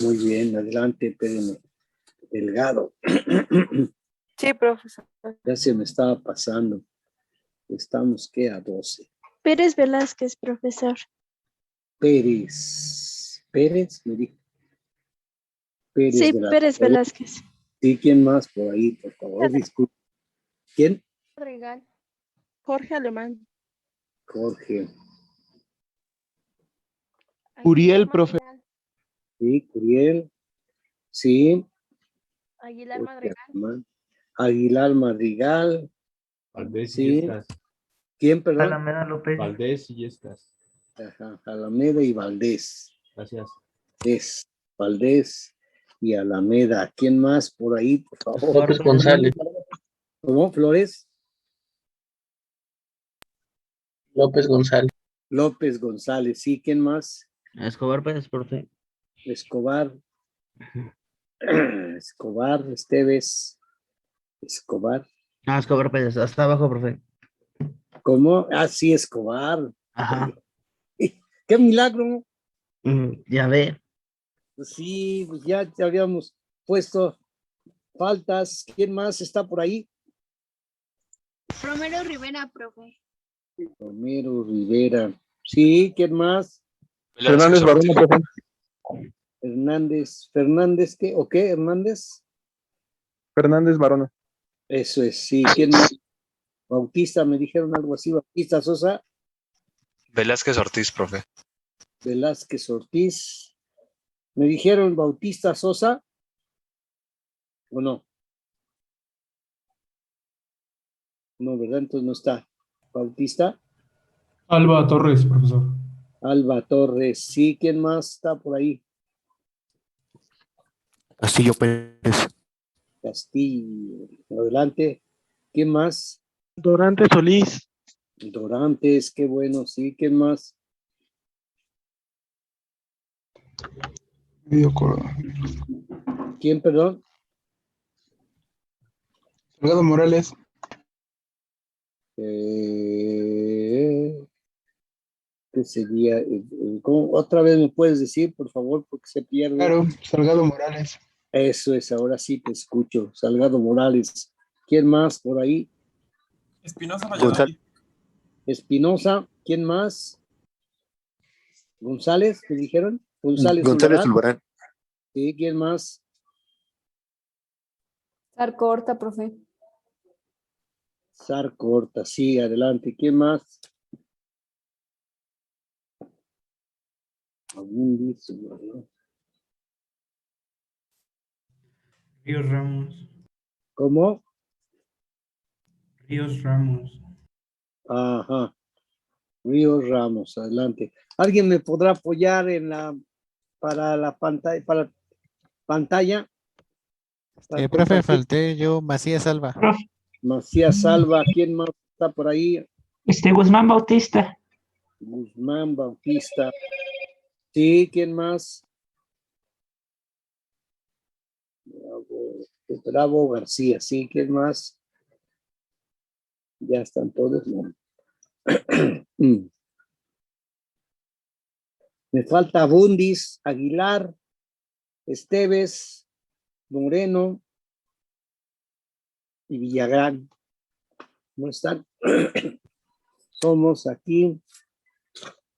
Muy bien, adelante, espérenme. Delgado. Sí, profesor. Ya se me estaba pasando. Estamos, ¿qué? A 12. Pérez Velázquez, profesor. Pérez. Pérez, me dijo. Pérez Sí, de la Pérez Velázquez. Sí, ¿quién más por ahí? Por favor, disculpe. ¿Quién? Madrigal. Jorge Alemán. Jorge. Uriel, profe. Sí, Curiel. Sí. Aguilar Madrigal. Aguilar Madrigal. Valdés Sí. y Yescas. ¿Quién, perdón? Alameda López. Valdés y Yescas. Ajá, Alameda y Valdés. Gracias. Es Valdés y Alameda. ¿Quién más por ahí, por favor? López González. ¿Cómo, Flores? López González. López González. Sí, ¿quién más? Escobar Pérez, profe. Escobar. Escobar, Esteves. Escobar. Ah, Escobar Pérez, hasta abajo, profe. ¿Cómo? Ah, sí, Escobar. Ajá. ¡Qué milagro! Ya ve. Sí, pues ya te habíamos puesto faltas. ¿Quién más está por ahí? Romero Rivera, profe. Romero Rivera. Sí, ¿quién más? Fernández Barona, profe. Hernández. ¿Fernández qué? ¿O qué? ¿Hernández? Fernández Barona. Eso es, sí. ¿Quién más? Bautista, me dijeron algo así. Bautista Sosa. Velázquez Ortiz, profe. Velázquez Ortiz. ¿Me dijeron Bautista Sosa? ¿O no? No, ¿verdad? Entonces no está. Bautista. Alba Torres, profesor. Alba Torres. Sí, ¿quién más está por ahí? Castillo Pérez. Castillo. Adelante. ¿Quién más? Dorante Solís. Dorantes, qué bueno, sí. ¿Quién más? ¿Quién, perdón? Salgado Morales. ¿Qué sería? ¿Cómo? ¿Otra vez me puedes decir, por favor, porque se pierde? Claro, Salgado Morales. Eso es, ahora sí te escucho. Salgado Morales. ¿Quién más por ahí? Espinosa Valladolid. Espinosa. ¿Quién más? González, ¿me dijeron? González Zulbarán. Sí, ¿quién más? Zarco Horta, profe. Zarco Horta, sí, adelante. ¿Quién más? Ríos Ramos. ¿Cómo? Ríos Ramos. Ajá. Ríos Ramos, adelante. ¿Alguien me podrá apoyar para la pantalla? Profe, falté yo, Macías Alba. Macías Salva, ¿quién más está por ahí? Guzmán Bautista. Guzmán Bautista. Sí, ¿quién más? Bravo García, sí, ¿quién más? Ya están todos. ¿No? Me falta Bundis, Aguilar, Esteves, Moreno y Villagrán. ¿No están? Somos aquí.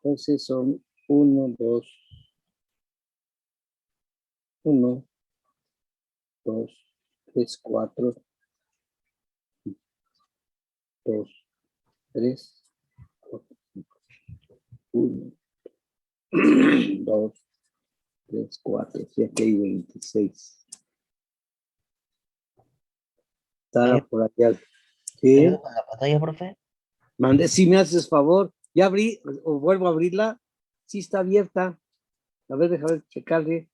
Entonces son 1, 2, 1, 2, 3, 4, 2, 3, 4, 5, 1, 2, 3, 4, sí, aquí hay 26. Está por allá. ¿Sí? ¿Con la pantalla, profe? Mande, si me haces favor. Ya abrí, o vuelvo a abrirla. Sí está abierta. A ver, déjame checarle.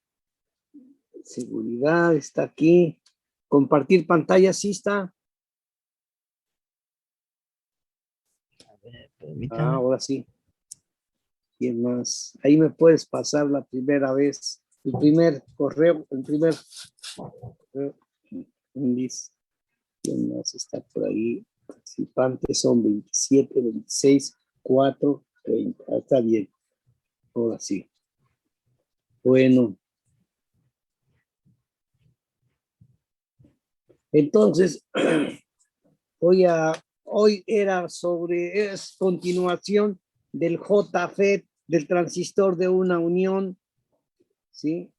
Seguridad está aquí. Compartir pantalla, sí está. Permítame. Ahora sí. ¿Quién más? Ahí me puedes pasar la primera vez. El primer correo, el primer correo. ¿Quién más está por ahí? Participantes son 27, 26, 4, 30. Está bien. Ahora sí. Bueno. Entonces, hoy era sobre, es continuación del JFET, del transistor de una unión, ¿sí?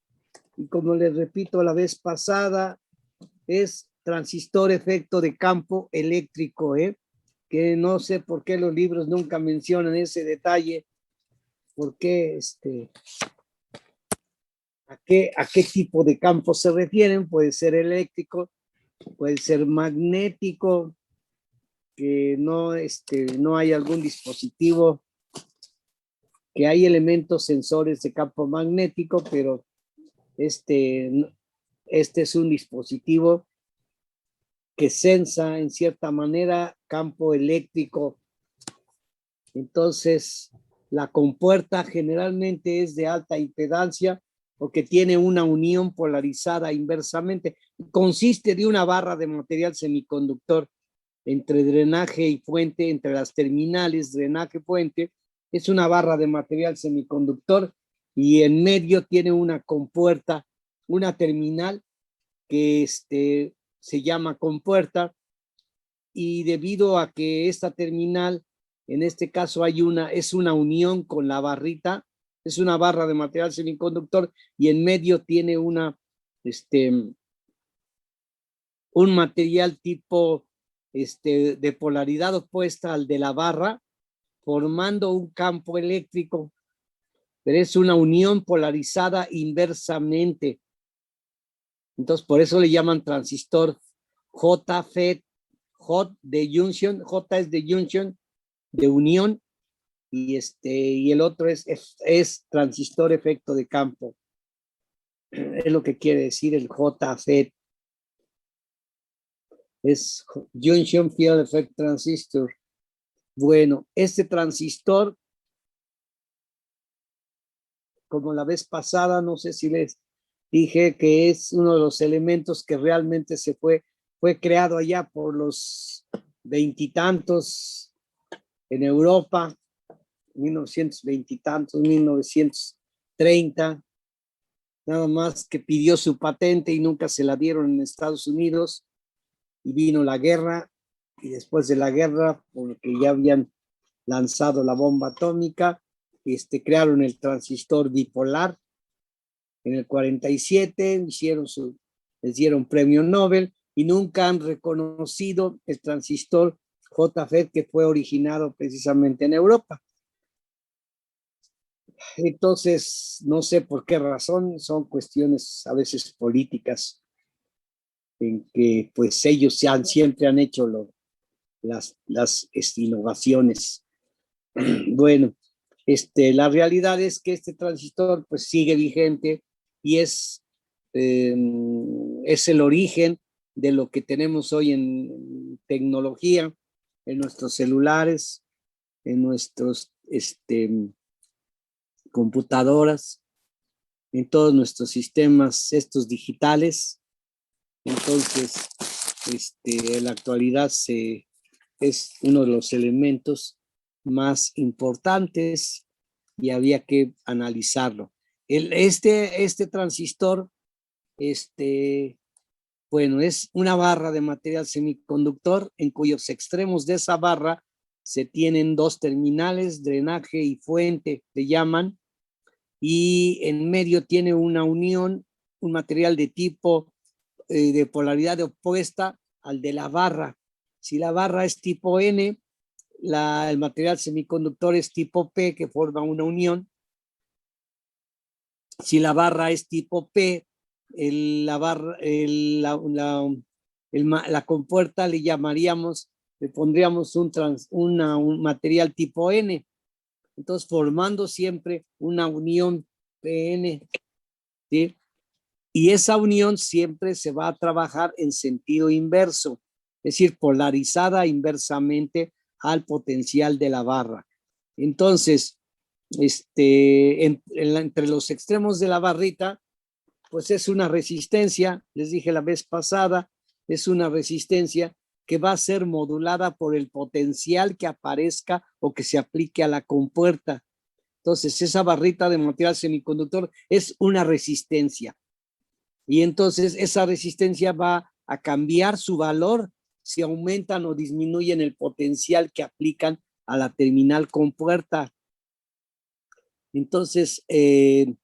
Y como les repito la vez pasada, es transistor efecto de campo eléctrico, que no sé por qué los libros nunca mencionan ese detalle, por qué, a qué tipo de campo se refieren. Puede ser eléctrico, puede ser magnético, que no hay algún dispositivo, que hay elementos sensores de campo magnético, pero este es un dispositivo que sensa en cierta manera campo eléctrico. Entonces, la compuerta generalmente es de alta impedancia porque tiene una unión polarizada inversamente. Consiste de una barra de material semiconductor entre drenaje y fuente, entre las terminales, drenaje, fuente. Es una barra de material semiconductor y en medio tiene una compuerta, una terminal que se llama compuerta, y debido a que esta terminal, en este caso es una unión con la barrita, es una barra de material semiconductor y en medio tiene un material tipo de polaridad opuesta al de la barra, formando un campo eléctrico, pero es una unión polarizada inversamente. Entonces, por eso le llaman transistor JFET, J de junction, J es de junction, de unión, y el otro es transistor efecto de campo. Es lo que quiere decir el JFET. Es Junction Field Effect Transistor. Bueno, este transistor, como la vez pasada, no sé si les dije que es uno de los elementos que realmente fue creado allá por los veintitantos en Europa, 1920 y tantos, 1930, nada más que pidió su patente y nunca se la dieron en Estados Unidos, y vino la guerra, y después de la guerra, porque ya habían lanzado la bomba atómica, crearon el transistor bipolar. En el 47 les dieron premio Nobel y nunca han reconocido el transistor JFET que fue originado precisamente en Europa. Entonces, no sé por qué razón, son cuestiones a veces políticas en que pues ellos siempre han hecho las innovaciones. Bueno, la realidad es que este transistor pues sigue vigente y es el origen de lo que tenemos hoy en tecnología, en nuestros celulares, en nuestros computadoras, en todos nuestros sistemas estos digitales. Entonces, en la actualidad es uno de los elementos más importantes y había que analizarlo. Este transistor, bueno, es una barra de material semiconductor en cuyos extremos de esa barra se tienen dos terminales, drenaje y fuente, le llaman, y en medio tiene una unión, un material de tipo de polaridad opuesta al de la barra. Si la barra es tipo N, el material semiconductor es tipo P, que forma una unión. Si la barra es tipo P, la compuerta le pondríamos un material tipo N. Entonces, formando siempre una unión PN, ¿sí? Y esa unión siempre se va a trabajar en sentido inverso, es decir, polarizada inversamente al potencial de la barra. Entonces, entre los extremos de la barrita, pues es una resistencia, les dije la vez pasada, es una resistencia que va a ser modulada por el potencial que aparezca o que se aplique a la compuerta. Entonces, esa barrita de material semiconductor es una resistencia. Y entonces esa resistencia va a cambiar su valor si aumentan o disminuyen el potencial que aplican a la terminal compuerta. Entonces, en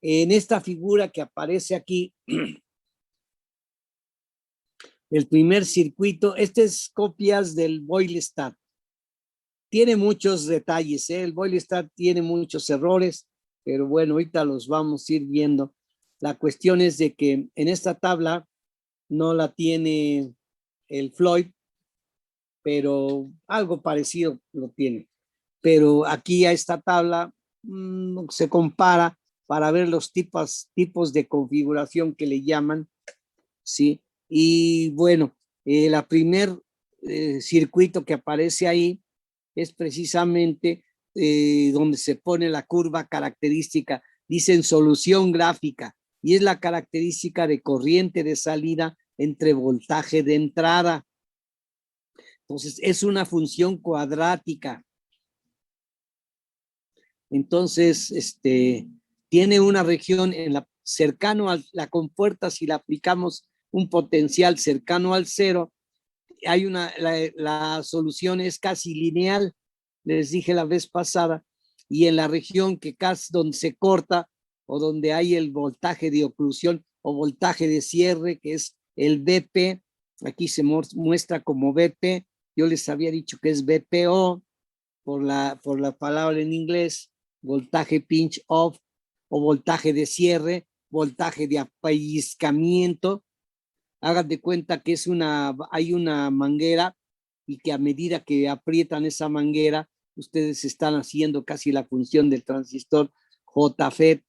esta figura que aparece aquí, el primer circuito, este es copias del Boylestat. Tiene muchos detalles, el Boylestat tiene muchos errores, pero bueno, ahorita los vamos a ir viendo. La cuestión es de que en esta tabla no la tiene el Floyd, pero algo parecido lo tiene. Pero aquí a esta tabla se compara para ver los tipos de configuración que le llaman, ¿sí? Y bueno, la primer circuito que aparece ahí es precisamente donde se pone la curva característica, dicen solución gráfica, y es la característica de corriente de salida entre voltaje de entrada. Entonces, es una función cuadrática. Entonces, tiene una región cercano a la compuerta. Si le aplicamos un potencial cercano al cero, la solución es casi lineal, les dije la vez pasada, y en la región donde se corta o donde hay el voltaje de oclusión o voltaje de cierre, que es el BP, aquí se muestra como BP, yo les había dicho que es BPO por la palabra en inglés, voltaje pinch off o voltaje de cierre, voltaje de apellizcamiento. Hagan de cuenta que hay una manguera y que a medida que aprietan esa manguera, ustedes están haciendo casi la función del transistor JFET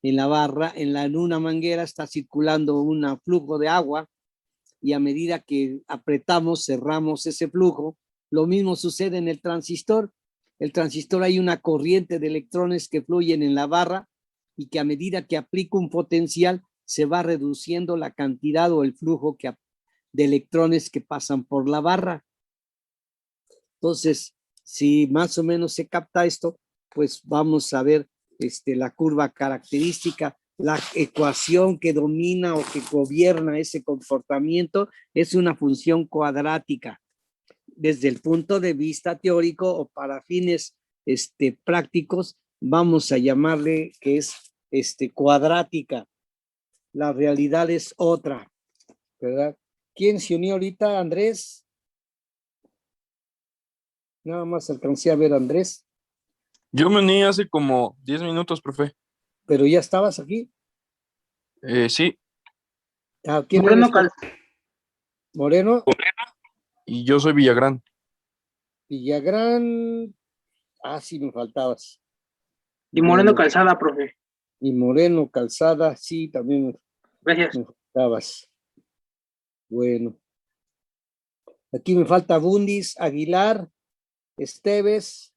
en la barra. En una manguera está circulando un flujo de agua y a medida que apretamos, cerramos ese flujo. Lo mismo sucede en el transistor. El transistor hay una corriente de electrones que fluyen en la barra y que a medida que aplico un potencial, se va reduciendo la cantidad o el flujo de electrones que pasan por la barra. Entonces, si más o menos se capta esto, pues vamos a ver la curva característica. La ecuación que domina o que gobierna ese comportamiento es una función cuadrática. Desde el punto de vista teórico o para fines prácticos, vamos a llamarle que es cuadrática. La realidad es otra, ¿verdad? ¿Quién se unió ahorita? ¿Andrés? Nada más alcancé a ver a Andrés. Yo me uní hace como 10 minutos, profe. ¿Pero ya estabas aquí? Sí. ¿Quién Moreno eres? ¿Moreno? Y yo soy Villagrán. Villagrán. Sí, me faltabas. Y Moreno Calzada, profe. Y Moreno Calzada, sí, también Gracias. me faltabas. Bueno. Aquí me falta Bundis, Aguilar, Esteves.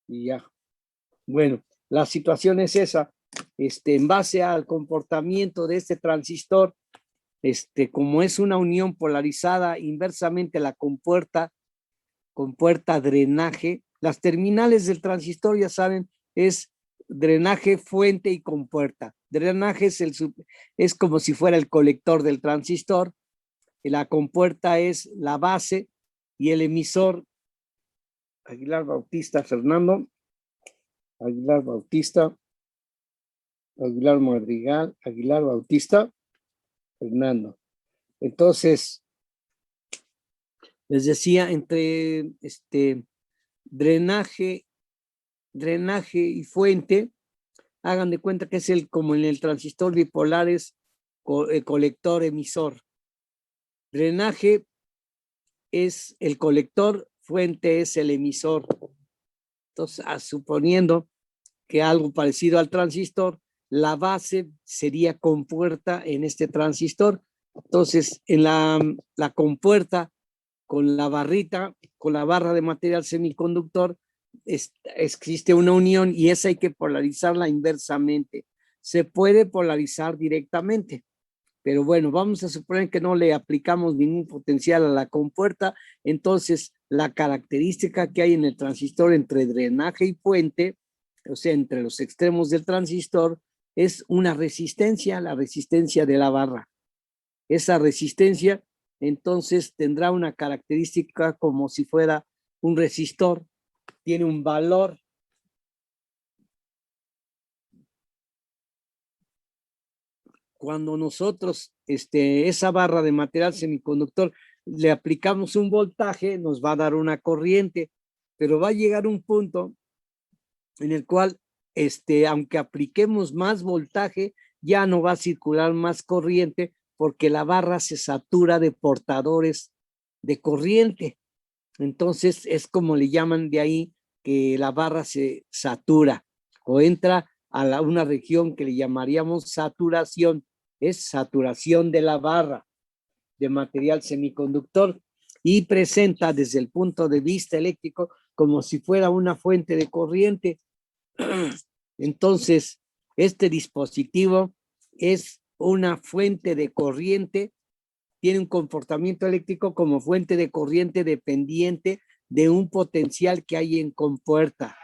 Y ya. Bueno, la situación es esa. En base al comportamiento de este transistor, como es una unión polarizada inversamente la compuerta drenaje, las terminales del transistor, ya saben, es drenaje, fuente y compuerta. Drenaje es como si fuera el colector del transistor, y la compuerta es la base y el emisor. Aguilar Bautista Fernando, Aguilar Bautista, Aguilar Madrigal, Aguilar Bautista Fernando. Entonces, les decía, entre drenaje y fuente, hagan de cuenta que es como en el transistor bipolar es colector emisor. Drenaje es el colector, fuente es el emisor. Entonces, suponiendo que algo parecido al transistor, la base sería compuerta en este transistor. Entonces, en la compuerta, con la barrita, con la barra de material semiconductor, existe una unión y esa hay que polarizarla inversamente. Se puede polarizar directamente, pero bueno, vamos a suponer que no le aplicamos ningún potencial a la compuerta. Entonces, la característica que hay en el transistor entre drenaje y fuente, o sea, entre los extremos del transistor, es una resistencia, la resistencia de la barra. esa resistencia, entonces tendrá una característica como si fuera un resistor, tiene un valor. Cuando nosotros, esa barra de material semiconductor, le aplicamos un voltaje, nos va a dar una corriente, pero va a llegar un punto en el cual, aunque apliquemos más voltaje, ya no va a circular más corriente porque la barra se satura de portadores de corriente. Entonces, es como le llaman de ahí que la barra se satura o entra a una región que le llamaríamos saturación. Es saturación de la barra de material semiconductor y presenta desde el punto de vista eléctrico como si fuera una fuente de corriente. Entonces, este dispositivo es una fuente de corriente, tiene un comportamiento eléctrico como fuente de corriente dependiente de un potencial que hay en compuerta.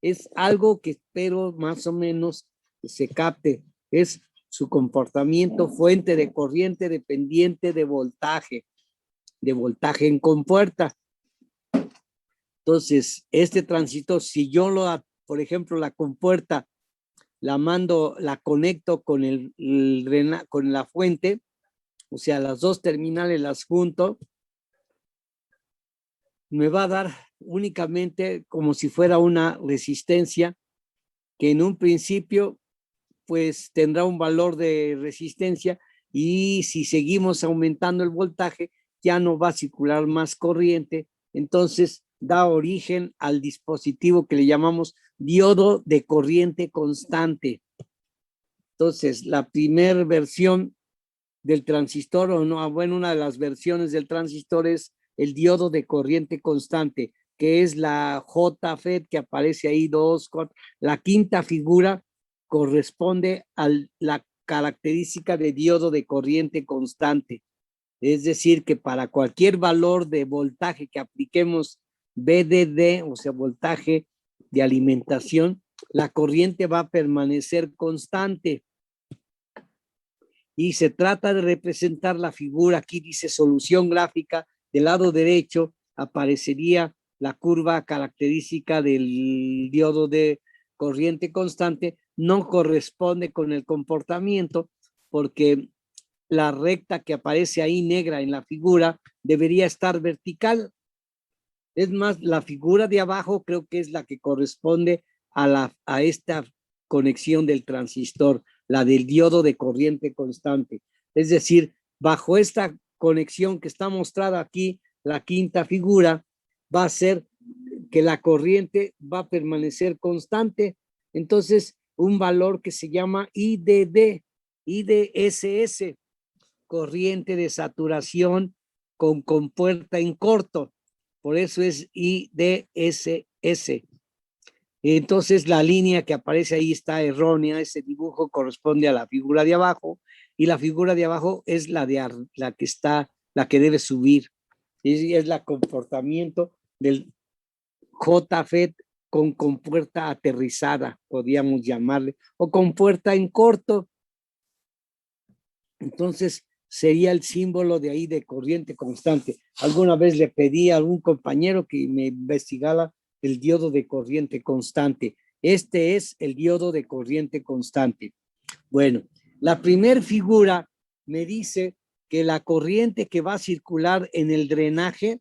Es algo que espero más o menos se capte. Es su comportamiento, fuente de corriente dependiente de voltaje en compuerta. Entonces, este transistor, si yo por ejemplo, la compuerta la conecto con con la fuente, o sea, las dos terminales las junto, me va a dar únicamente como si fuera una resistencia que en un principio pues tendrá un valor de resistencia y si seguimos aumentando el voltaje ya no va a circular más corriente, entonces da origen al dispositivo que le llamamos diodo de corriente constante. Entonces, la primera versión del transistor, o no, bueno, una de las versiones del transistor es el diodo de corriente constante, que es la JFET que aparece ahí, 2, 4. La quinta figura corresponde a la característica de diodo de corriente constante. Es decir, que para cualquier valor de voltaje que apliquemos VDD, o sea, voltaje de alimentación, la corriente va a permanecer constante. Y se trata de representar la figura, aquí dice solución gráfica, del lado derecho aparecería la curva característica del diodo de corriente constante, no corresponde con el comportamiento porque la recta que aparece ahí negra en la figura debería estar vertical. Es más, la figura de abajo creo que es la que corresponde a esta conexión del transistor, la del diodo de corriente constante. Es decir, bajo esta conexión que está mostrada aquí, la quinta figura, va a ser que la corriente va a permanecer constante. Entonces, un valor que se llama IDD, IDSS, corriente de saturación con compuerta en corto. Por eso es IDSS. Entonces la línea que aparece ahí está errónea, ese dibujo corresponde a la figura de abajo y la figura de abajo es la que debe subir. Es el comportamiento del JFET con compuerta aterrizada, podríamos llamarle, o compuerta en corto. Entonces sería el símbolo de ahí de corriente constante. Alguna vez le pedí a algún compañero que me investigara el diodo de corriente constante. Este es el diodo de corriente constante. Bueno, la primera figura me dice que la corriente que va a circular en el drenaje,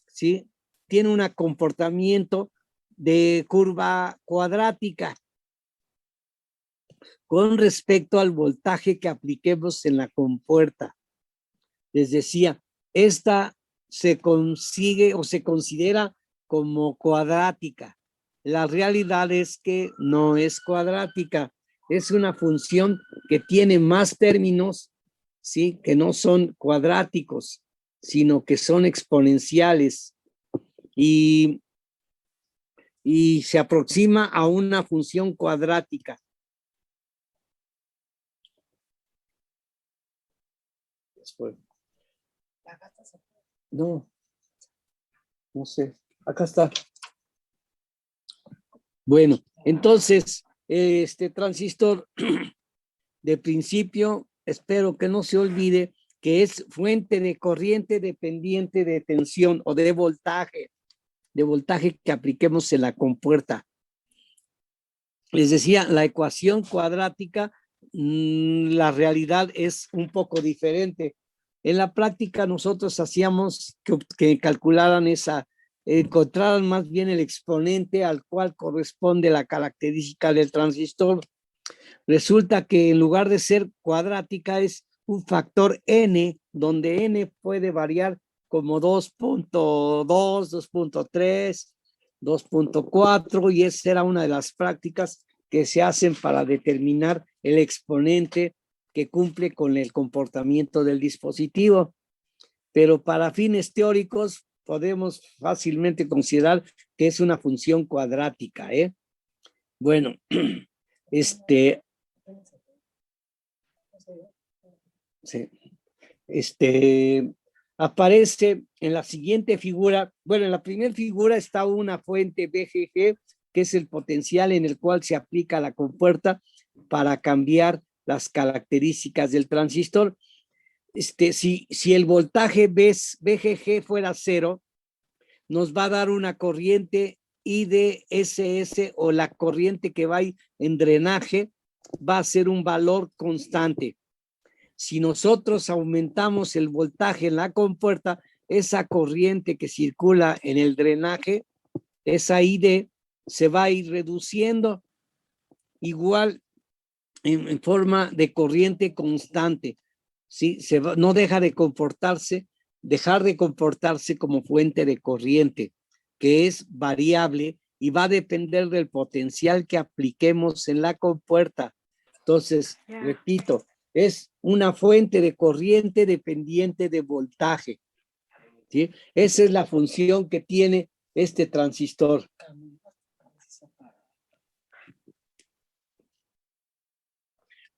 ¿sí?, tiene un comportamiento de curva cuadrática con respecto al voltaje que apliquemos en la compuerta. Les decía, esta se consigue o se considera como cuadrática. La realidad es que no es cuadrática, es una función que tiene más términos, ¿sí?, que no son cuadráticos, sino que son exponenciales y se aproxima a una función cuadrática. No sé, acá está. Bueno, entonces, este transistor de principio espero que no se olvide que es fuente de corriente dependiente de tensión o de voltaje que apliquemos en la compuerta. Les decía, la ecuación cuadrática, la realidad es un poco diferente. En la práctica nosotros hacíamos que calcularan encontraran más bien el exponente al cual corresponde la característica del transistor. Resulta que en lugar de ser cuadrática es un factor n, donde n puede variar como 2.2, 2.3, 2.4, y esa era una de las prácticas que se hacen para determinar el exponente que cumple con el comportamiento del dispositivo. Pero para fines teóricos podemos fácilmente considerar que es una función cuadrática, ¿eh? Bueno, aparece en la siguiente figura. Bueno, en la primera figura está una fuente VGG, que es el potencial en el cual se aplica la compuerta para cambiar las características del transistor. Si el voltaje VGG fuera 0, nos va a dar una corriente IDSS, o la corriente que va en drenaje va a ser un valor constante. Si nosotros aumentamos el voltaje en la compuerta, esa corriente que circula en el drenaje, esa ID, se va a ir reduciendo igual en forma de corriente constante. ¿Sí? No deja de dejar de comportarse como fuente de corriente, que es variable y va a depender del potencial que apliquemos en la compuerta. Entonces, repito, es una fuente de corriente dependiente de voltaje, ¿sí? Esa es la función que tiene este transistor.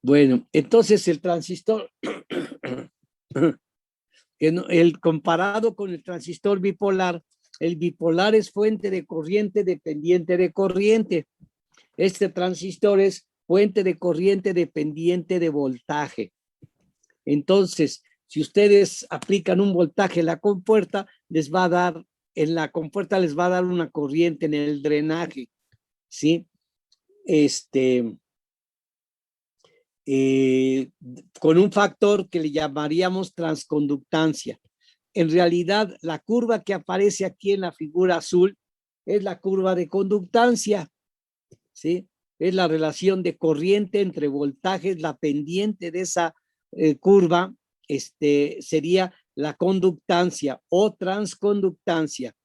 Bueno, entonces el transistor, comparado con el transistor bipolar, el bipolar es fuente de corriente dependiente de corriente. Este transistor es fuente de corriente dependiente de voltaje. Entonces, si ustedes aplican un voltaje en la compuerta, en la compuerta les va a dar una corriente en el drenaje, ¿sí? Con un factor que le llamaríamos transconductancia. En realidad, la curva que aparece aquí en la figura azul es la curva de conductancia, ¿sí? Es la relación de corriente entre voltajes. La pendiente de esa curva sería la conductancia o transconductancia.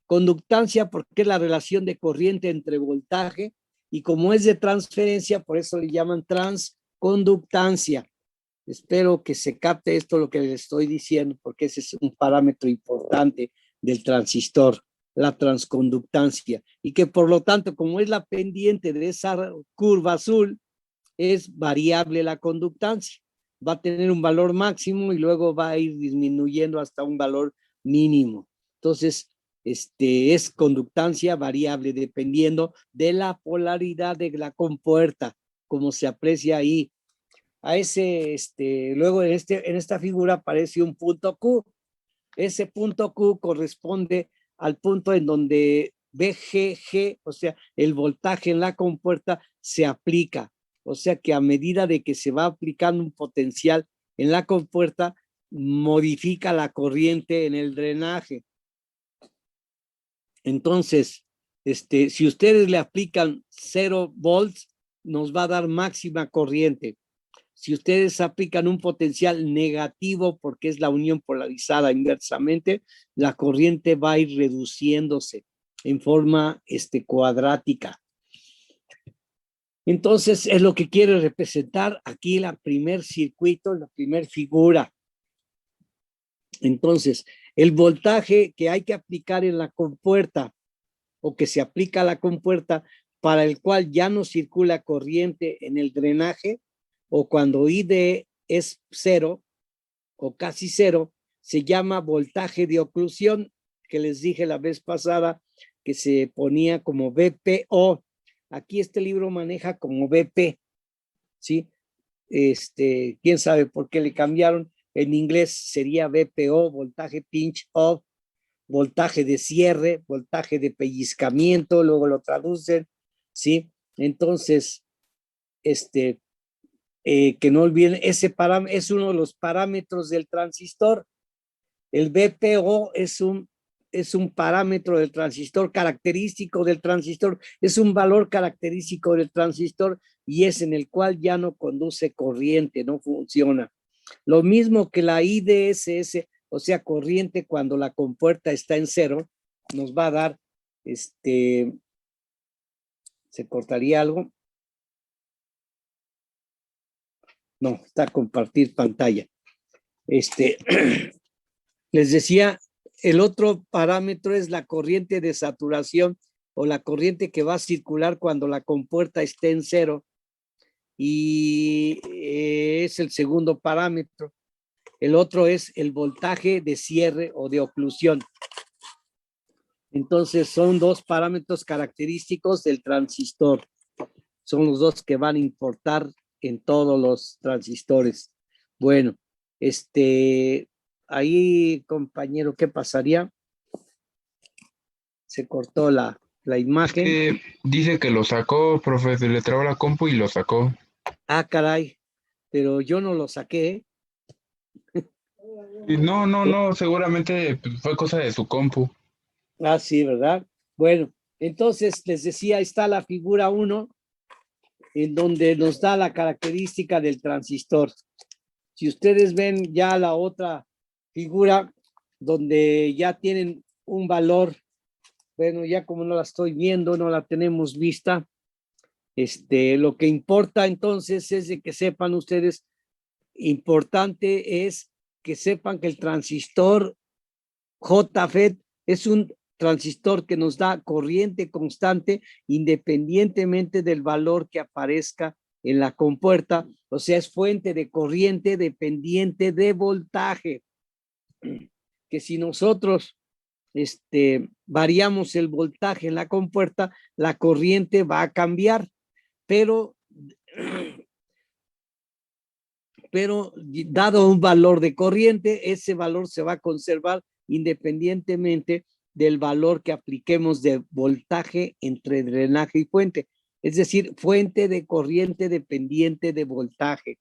Conductancia porque es la relación de corriente entre voltaje, y como es de transferencia, por eso le llaman transconductancia. Espero que se capte esto lo que les estoy diciendo, porque ese es un parámetro importante del transistor, la transconductancia, y que por lo tanto, como es la pendiente de esa curva azul, es variable la conductancia. Va a tener un valor máximo y luego va a ir disminuyendo hasta un valor mínimo. Entonces, es conductancia variable dependiendo de la polaridad de la compuerta, como se aprecia ahí. Luego en esta figura aparece un punto Q. Ese punto Q corresponde al punto en donde VGG, o sea, el voltaje en la compuerta se aplica. O sea que a medida de que se va aplicando un potencial en la compuerta, modifica la corriente en el drenaje. Entonces, si ustedes le aplican 0 volts, nos va a dar máxima corriente. Si ustedes aplican un potencial negativo, porque es la unión polarizada inversamente, la corriente va a ir reduciéndose en forma cuadrática. Entonces, es lo que quiere representar aquí la primer circuito, la primer figura. Entonces, el voltaje que hay que aplicar en la compuerta, o que se aplica a la compuerta, para el cual ya no circula corriente en el drenaje, o cuando ID es 0 o casi 0, se llama voltaje de oclusión, que les dije la vez pasada que se ponía como VPO. Aquí este libro maneja como VP, ¿sí? quién sabe por qué le cambiaron. En inglés sería VPO, voltaje pinch off, voltaje de cierre, voltaje de pellizcamiento, luego lo traducen, ¿sí? Entonces, que no olviden, ese parámetro es uno de los parámetros del transistor. El VPO es un parámetro del transistor, característico del transistor, es un valor característico del transistor y es en el cual ya no conduce corriente, no funciona. Lo mismo que la IDSS, o sea, corriente cuando la compuerta está en cero, nos va a dar, ¿se cortaría algo? No, está compartir pantalla. Les decía, el otro parámetro es la corriente de saturación o la corriente que va a circular cuando la compuerta esté en cero y es el segundo parámetro. El otro es el voltaje de cierre o de oclusión. Entonces son dos parámetros característicos del transistor. Son los dos que van a importar en todos los transistores. Bueno, ahí, compañero, ¿qué pasaría? Se cortó la imagen. Que dice que lo sacó, profe, se le trabó la compu y lo sacó. Ah, caray, pero yo no lo saqué. No, seguramente fue cosa de su compu. Ah, sí, ¿verdad? Bueno, entonces les decía, ahí está la figura 1, en donde nos da la característica del transistor. Si ustedes ven ya la otra figura, donde ya tienen un valor, bueno, ya como no la estoy viendo, no la tenemos vista, lo que importa entonces es de que sepan ustedes, importante es que sepan que el transistor JFET es un transistor que nos da corriente constante independientemente del valor que aparezca en la compuerta, o sea, es fuente de corriente dependiente de voltaje. Que si nosotros variamos el voltaje en la compuerta, la corriente va a cambiar, pero dado un valor de corriente, ese valor se va a conservar independientemente del valor que apliquemos de voltaje entre drenaje y fuente. Es decir, fuente de corriente dependiente de voltaje.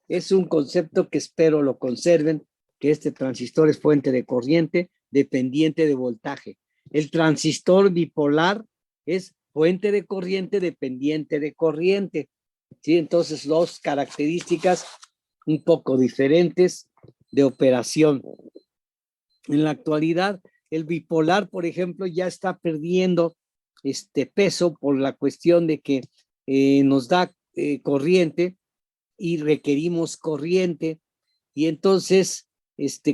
Es un concepto que espero lo conserven, que este transistor es fuente de corriente dependiente de voltaje. El transistor bipolar es fuente de corriente dependiente de corriente. ¿Sí? Entonces, dos características un poco diferentes de operación. En la actualidad, el bipolar, por ejemplo, ya está perdiendo peso por la cuestión de que nos da corriente y requerimos corriente y entonces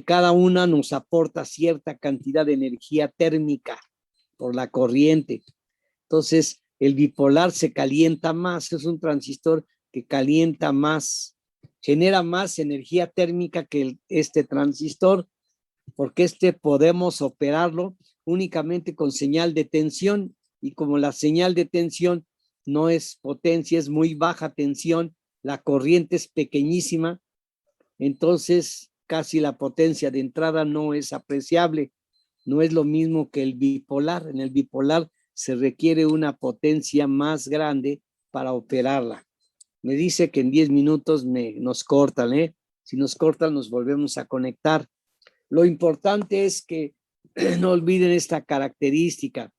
cada una nos aporta cierta cantidad de energía térmica por la corriente. Entonces, el bipolar se calienta más, es un transistor que calienta más, genera más energía térmica que este transistor, porque podemos operarlo únicamente con señal de tensión, y como la señal de tensión no es potencia, es muy baja tensión, la corriente es pequeñísima, entonces casi la potencia de entrada no es apreciable, no es lo mismo que el bipolar. En el bipolar se requiere una potencia más grande para operarla. Me dice que en 10 minutos nos cortan, ¿eh? Si nos cortan, nos volvemos a conectar. Lo importante es que no olviden esta característica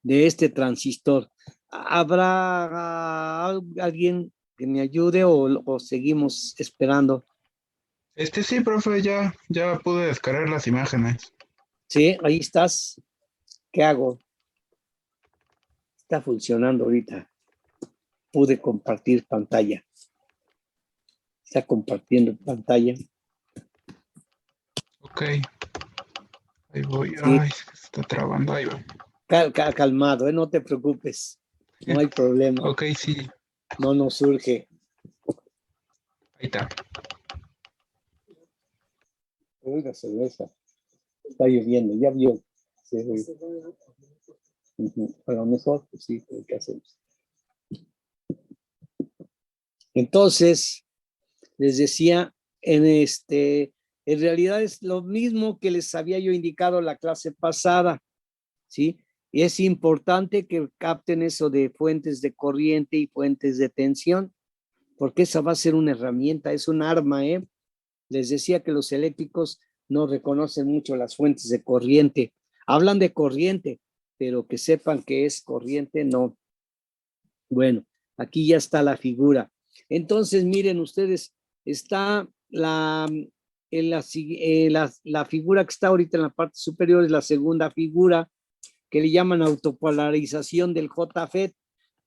de este transistor. ¿Habrá alguien que me ayude o seguimos esperando? Sí, profe, ya pude descargar las imágenes. Sí, ahí estás. ¿Qué hago? Está funcionando ahorita. Pude compartir pantalla. Está compartiendo pantalla. Ok. Ahí voy. Sí. Ay, se está trabando. Ahí va. Calmado, no te preocupes. No hay problema. Ok, sí. No nos surge. Ahí está. Oiga, cerveza. Está lloviendo, ya vio. Sí, a lo mejor, pues sí, ¿qué hacemos? Entonces, les decía, en realidad es lo mismo que les había yo indicado en la clase pasada, ¿sí? Y es importante que capten eso de fuentes de corriente y fuentes de tensión, porque esa va a ser una herramienta, es un arma, ¿eh? Les decía que los eléctricos no reconocen mucho las fuentes de corriente. Hablan de corriente, pero que sepan que es corriente, no. Bueno, aquí ya está la figura. Entonces, miren ustedes, está la figura que está ahorita en la parte superior, es la segunda figura, que le llaman autopolarización del JFET.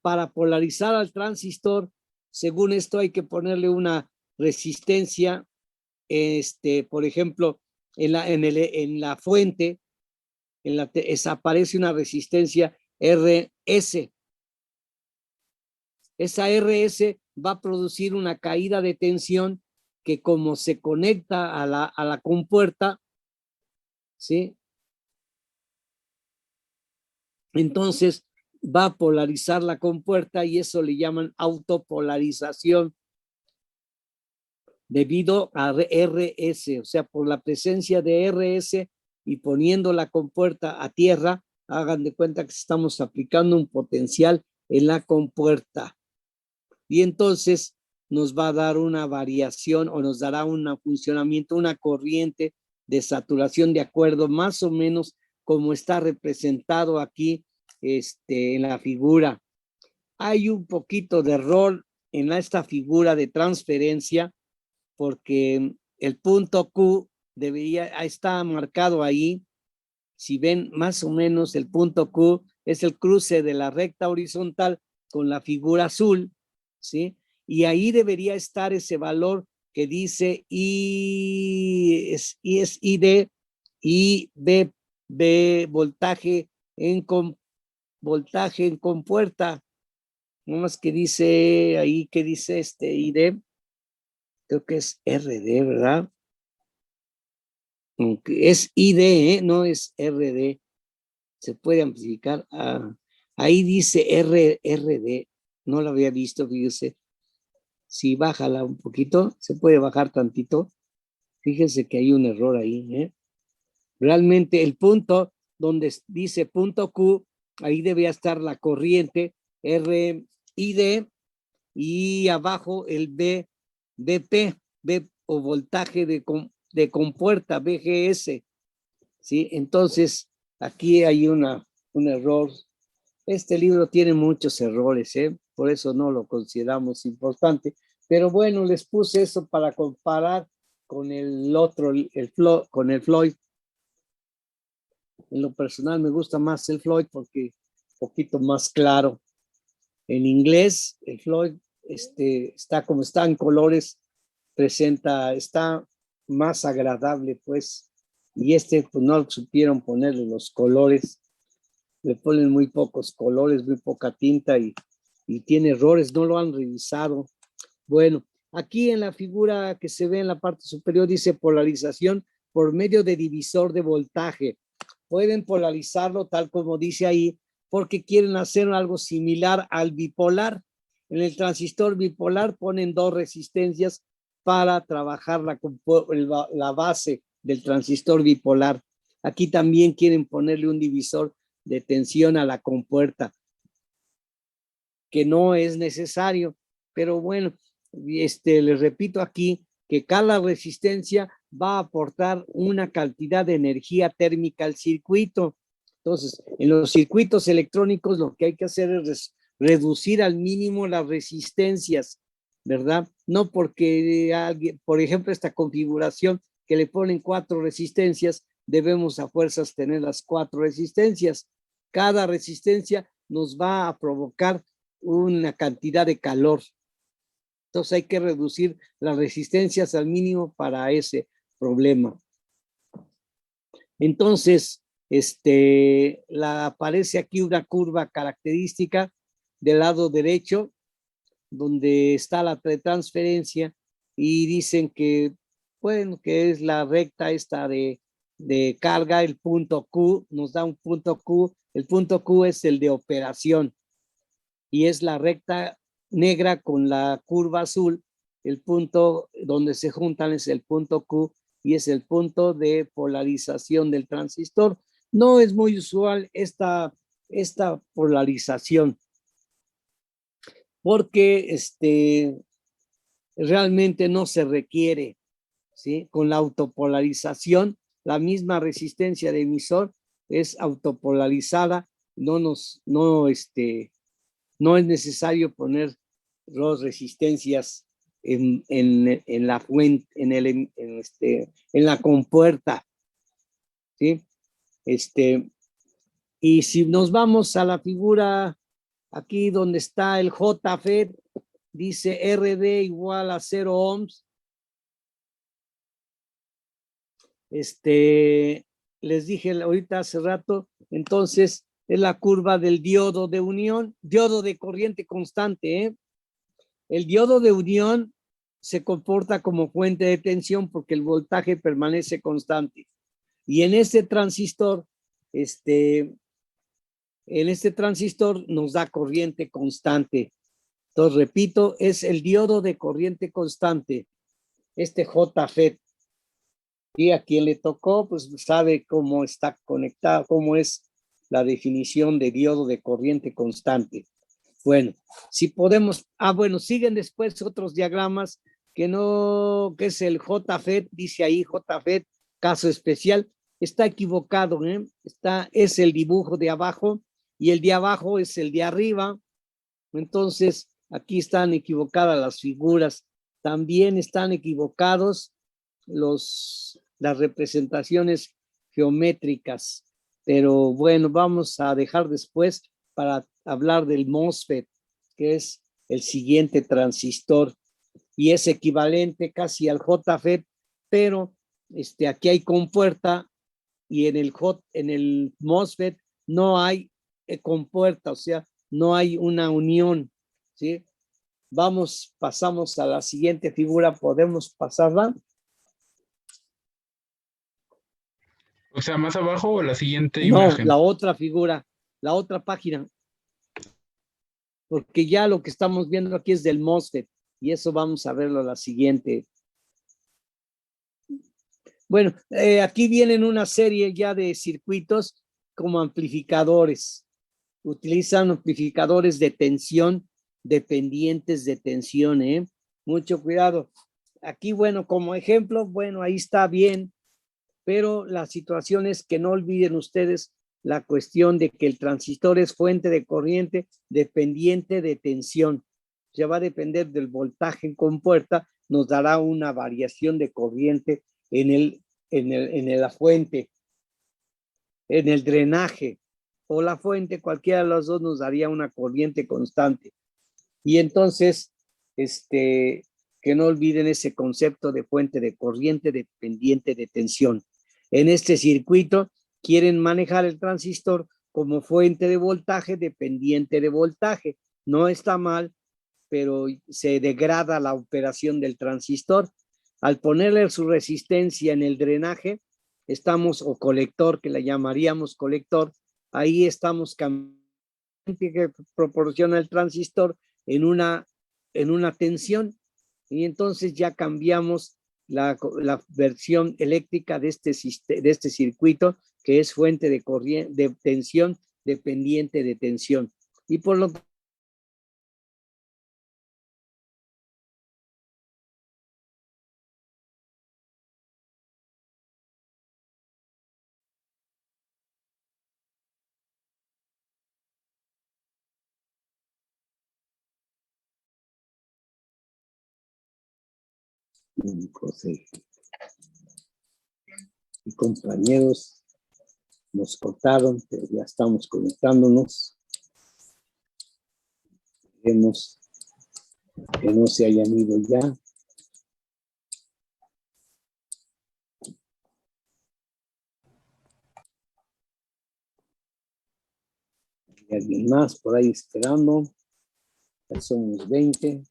Para polarizar al transistor, según esto hay que ponerle una resistencia, por ejemplo, en la fuente, aparece una resistencia RS. Esa RS va a producir una caída de tensión que, como se conecta a la compuerta, ¿sí? Entonces va a polarizar la compuerta y eso le llaman autopolarización debido a RS, o sea, por la presencia de RS y poniendo la compuerta a tierra, hagan de cuenta que estamos aplicando un potencial en la compuerta. Y entonces nos va a dar una variación o nos dará un funcionamiento, una corriente de saturación de acuerdo más o menos como está representado aquí en la figura. Hay un poquito de error en esta figura de transferencia porque el punto Q está marcado ahí. Si ven más o menos el punto Q es el cruce de la recta horizontal con la figura azul, ¿sí? Y ahí debería estar ese valor que dice I es ID, y B voltaje en compuerta. No más que dice ahí, que dice ID, creo que es RD, ¿verdad? Aunque es ID, no es RD. Se puede amplificar. Ahí dice RD. No lo había visto, fíjese. Si bájala un poquito, se puede bajar tantito. Fíjense que hay un error ahí, ¿eh? Realmente el punto donde dice punto Q, ahí debía estar la corriente RID y abajo el BP, B o voltaje de compuerta, BGS, ¿sí? Entonces, aquí hay un error. Este libro tiene muchos errores, ¿eh? Por eso no lo consideramos importante. Pero bueno, les puse eso para comparar con el otro, con el Floyd. En lo personal me gusta más el Floyd porque es un poquito más claro. En inglés, el Floyd está como está en colores, está más agradable, pues. Y pues no supieron ponerle los colores. Le ponen muy pocos colores, muy poca tinta y tiene errores, no lo han revisado. Bueno, aquí en la figura que se ve en la parte superior dice polarización por medio de divisor de voltaje. Pueden polarizarlo tal como dice ahí, porque quieren hacer algo similar al bipolar. En el transistor bipolar ponen dos resistencias para trabajar la base del transistor bipolar. Aquí también quieren ponerle un divisor de tensión a la compuerta, que no es necesario, pero bueno, les repito aquí que cada resistencia va a aportar una cantidad de energía térmica al circuito. Entonces, en los circuitos electrónicos lo que hay que hacer es reducir al mínimo las resistencias, ¿verdad? No porque alguien, por ejemplo, esta configuración que le ponen 4 resistencias, debemos a fuerzas tener las 4 resistencias. Cada resistencia nos va a provocar una cantidad de calor. Entonces hay que reducir las resistencias al mínimo para ese problema. Entonces, aparece aquí una curva característica del lado derecho, donde está la transferencia, y dicen que, bueno, que es la recta esta de carga, el punto Q, nos da un punto Q, el punto Q es el de operación, y es la recta negra con la curva azul, el punto donde se juntan es el punto Q y es el punto de polarización del transistor. No es muy usual esta polarización porque realmente no se requiere, ¿sí? Con la autopolarización, la misma resistencia de emisor es autopolarizada, no es necesario poner dos resistencias en la fuente, en la compuerta, ¿sí? Y si nos vamos a la figura aquí donde está el JFET, dice RD igual a 0 ohms. Les dije ahorita hace rato, entonces es la curva del diodo de unión, diodo de corriente constante, ¿eh? El diodo de unión se comporta como fuente de tensión porque el voltaje permanece constante. Y en este transistor, nos da corriente constante. Entonces, repito, es el diodo de corriente constante, JFET. Y a quien le tocó, pues sabe cómo está conectado, cómo es la definición de diodo de corriente constante. Bueno, si podemos, bueno, siguen después otros diagramas que es el JFET, dice ahí JFET, caso especial, está equivocado, ¿eh? Es el dibujo de abajo y el de abajo es el de arriba. Entonces, aquí están equivocadas las figuras, también están equivocados las representaciones geométricas, pero bueno, vamos a dejar después para hablar del MOSFET, que es el siguiente transistor y es equivalente casi al JFET, pero aquí hay compuerta y en el MOSFET no hay compuerta, o sea, no hay una unión, ¿sí? Pasamos a la siguiente figura, ¿podemos pasarla? O sea, más abajo o la siguiente No, imagen. la otra figura, la otra página. Porque ya lo que estamos viendo aquí es del MOSFET y eso vamos a verlo la siguiente. Bueno, aquí vienen una serie ya de circuitos como amplificadores. Utilizan amplificadores de tensión dependientes de tensión, ¿eh? Mucho cuidado. Aquí, bueno, como ejemplo, bueno, ahí está bien, pero la situación es que no olviden ustedes la cuestión de que el transistor es fuente de corriente dependiente de tensión. Ya va a depender del voltaje en compuerta, nos dará una variación de corriente en la fuente, en el drenaje o la fuente, cualquiera de los dos nos daría una corriente constante. Y entonces, que no olviden ese concepto de fuente de corriente dependiente de tensión. En este circuito quieren manejar el transistor como fuente de voltaje dependiente de voltaje. No está mal, pero se degrada la operación del transistor. Al ponerle su resistencia en el drenaje, o colector, que le llamaríamos colector, ahí estamos cambiando que proporciona el transistor en una tensión y entonces ya cambiamos la versión eléctrica de este circuito que es fuente de corriente de tensión dependiente de tensión y por lo tanto y compañeros nos cortaron, pero ya estamos conectándonos. Vemos que no se hayan ido ya. ¿Hay alguien más por ahí esperando? Ya somos 20.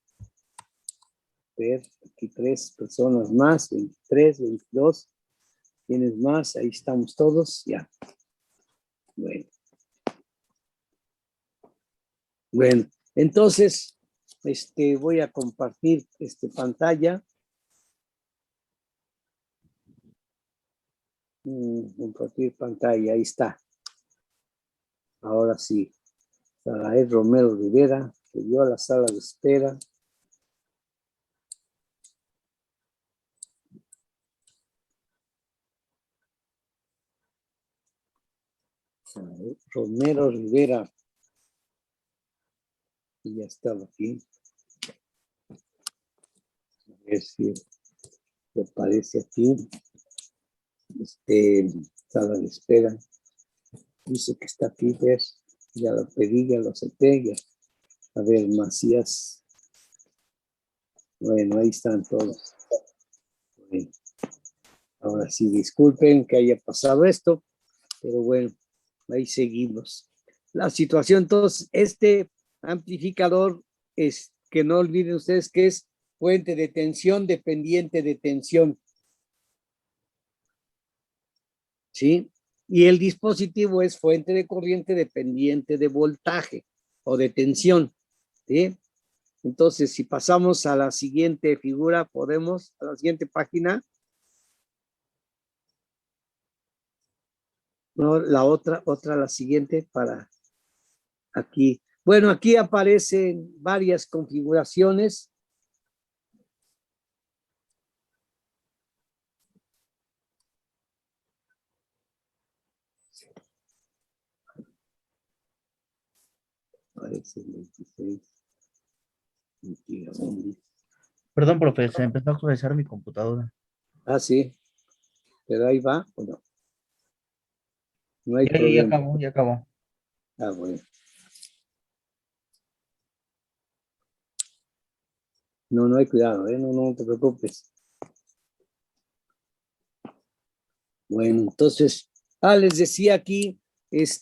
Ver, aquí 3 personas más, 23, 22. ¿Tienes más? Ahí estamos todos, ya. Bueno, entonces, voy a compartir pantalla. Compartir pantalla, ahí está. Ahora sí. Sarael Romero Rivera, que dio a la sala de espera. Sarael Romero Rivera. Y ya estaba aquí. A ver si me aparece aquí. Sala de espera. Dice que está aquí, ¿ves? Ya lo pedí, ya lo acepté. Ya. A ver, Macías. Bueno, ahí están todos. Bueno, ahora sí, disculpen que haya pasado esto, pero bueno, ahí seguimos. La situación, entonces, este amplificador es, que no olviden ustedes que es fuente de tensión dependiente de tensión. ¿Sí? Y el dispositivo es fuente de corriente dependiente de voltaje o de tensión. ¿Sí? Entonces, si pasamos a la siguiente figura, podemos, a la siguiente página. No, la otra, la siguiente para aquí. Bueno, aquí aparecen varias configuraciones. Aparece 26. Perdón, profe, se empezó a actualizar mi computadora. Ah, sí. Pero ahí va, ¿o no? No hay Ya problema. acabó, ya acabó. Ah, bueno. No, no hay cuidado, ¿eh? No te preocupes. Bueno, entonces, les decía aquí,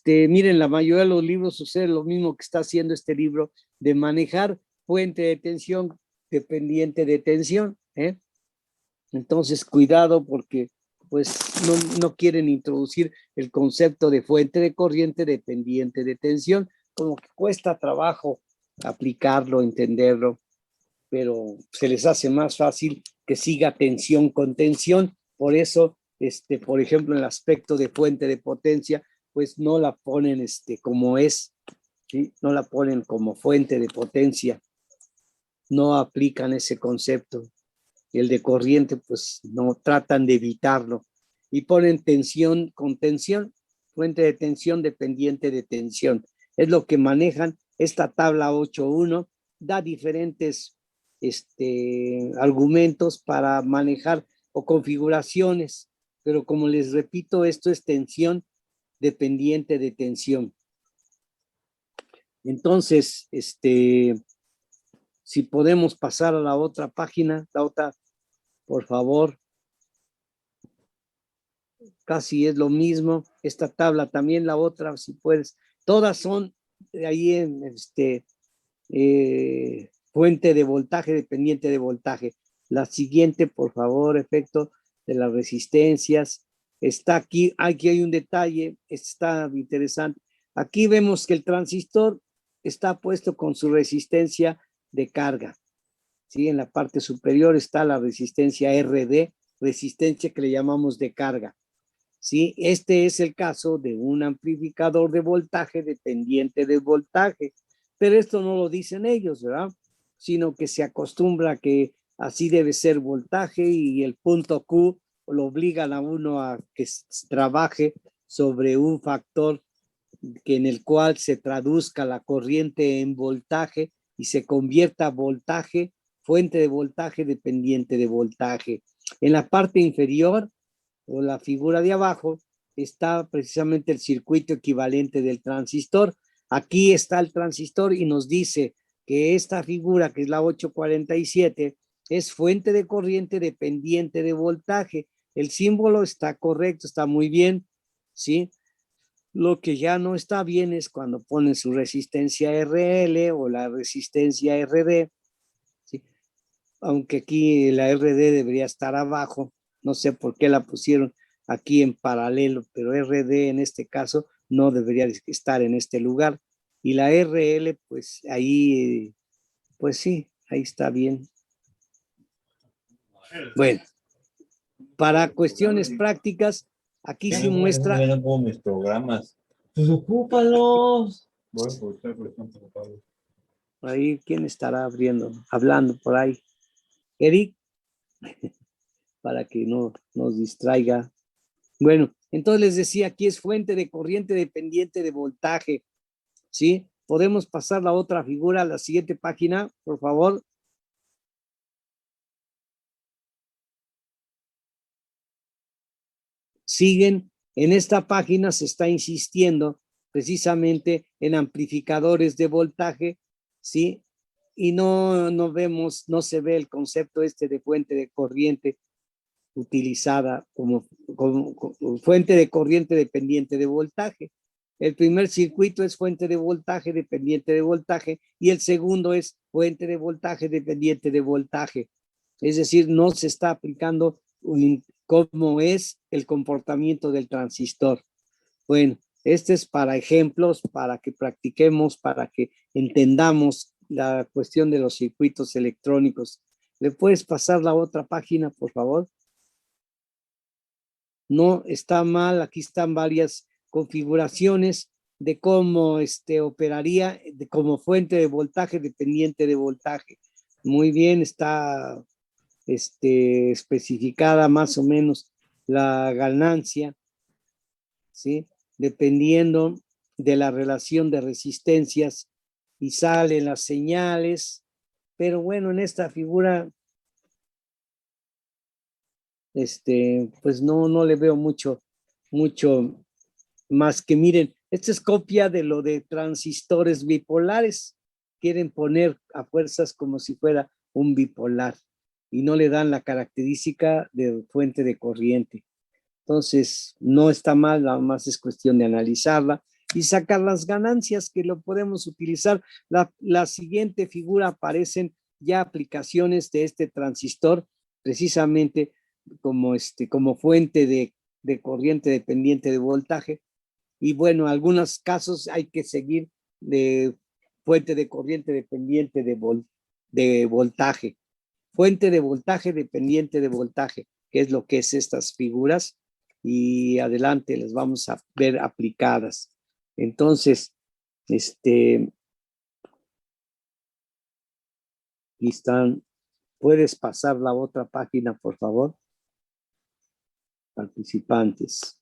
miren, la mayoría de los libros sucede lo mismo que está haciendo este libro, de manejar fuente de tensión dependiente de tensión, ¿eh? Entonces, cuidado porque, pues, no quieren introducir el concepto de fuente de corriente dependiente de tensión, como que cuesta trabajo aplicarlo, entenderlo, pero se les hace más fácil que siga tensión con tensión. Por eso, por ejemplo, en el aspecto de fuente de potencia, pues no la ponen como es, ¿sí? No la ponen como fuente de potencia, no aplican ese concepto. El de corriente, pues no tratan de evitarlo y ponen tensión con tensión, fuente de tensión dependiente de tensión. Es lo que manejan. Esta tabla 8.1 da diferentes argumentos para manejar o configuraciones, pero como les repito, esto es tensión dependiente de tensión. Entonces, si podemos pasar a la otra página, la otra, por favor. Casi es lo mismo. Esta tabla también, la otra, si puedes. Todas son ahí en fuente de voltaje, dependiente de voltaje. La siguiente, por favor, efecto de las resistencias. Está aquí hay un detalle, está interesante. Aquí vemos que el transistor está puesto con su resistencia de carga. ¿Sí? En la parte superior está la resistencia RD, resistencia que le llamamos de carga. ¿Sí? Este es el caso de un amplificador de voltaje dependiente del voltaje, pero esto no lo dicen ellos, ¿verdad? Sino que se acostumbra que así debe ser voltaje y el punto Q lo obligan a uno a que trabaje sobre un factor que en el cual se traduzca la corriente en voltaje y se convierta a voltaje, fuente de voltaje dependiente de voltaje. En la parte inferior o la figura de abajo está precisamente el circuito equivalente del transistor. Aquí está el transistor y nos dice que esta figura, que es la 847, es fuente de corriente dependiente de voltaje. El símbolo está correcto, está muy bien, ¿sí? Lo que ya no está bien es cuando ponen su resistencia RL o la resistencia RD, ¿sí? Aunque aquí la RD debería estar abajo, no sé por qué la pusieron aquí en paralelo, pero RD en este caso no debería estar en este lugar. Y la RL, pues ahí Pues sí, ahí está bien. Bueno, para cuestiones prácticas, aquí se muestra. mis programas. Pues ocúpalos. Voy por usted, por ejemplo, Pablo. Ahí, ¿quién estará hablando por ahí? Eric, para que no nos distraiga. Bueno, entonces les decía, aquí es fuente de corriente dependiente de voltaje, ¿sí? Podemos pasar la otra figura a la siguiente página, por favor. Siguen, en esta página se está insistiendo precisamente en amplificadores de voltaje, ¿sí? Y no vemos, no se ve el concepto de fuente de corriente utilizada como fuente de corriente dependiente de voltaje. El primer circuito es fuente de voltaje dependiente de voltaje y el segundo es fuente de voltaje dependiente de voltaje. Es decir, no se está aplicando cómo es el comportamiento del transistor. Bueno, este es para ejemplos, para que practiquemos, para que entendamos la cuestión de los circuitos electrónicos. ¿Le puedes pasar la otra página, por favor? No está mal, aquí están varias configuraciones de cómo operaría como fuente de voltaje dependiente de voltaje. Muy bien, está especificada más o menos la ganancia, ¿sí? Dependiendo de la relación de resistencias y salen las señales, pero bueno, en esta figura pues no le veo mucho más que miren, esta es copia de lo de transistores bipolares. Quieren poner a fuerzas como si fuera un bipolar y no le dan la característica de fuente de corriente. Entonces, no está mal, nada más es cuestión de analizarla y sacar las ganancias que lo podemos utilizar. La siguiente figura aparecen ya aplicaciones de este transistor precisamente como fuente de corriente dependiente de voltaje. Y bueno, en algunos casos hay que seguir de fuente de corriente dependiente de voltaje. Fuente de voltaje dependiente de voltaje, que es lo que es estas figuras. Y adelante las vamos a ver aplicadas. Entonces, aquí están. ¿Puedes pasar la otra página, por favor? Participantes.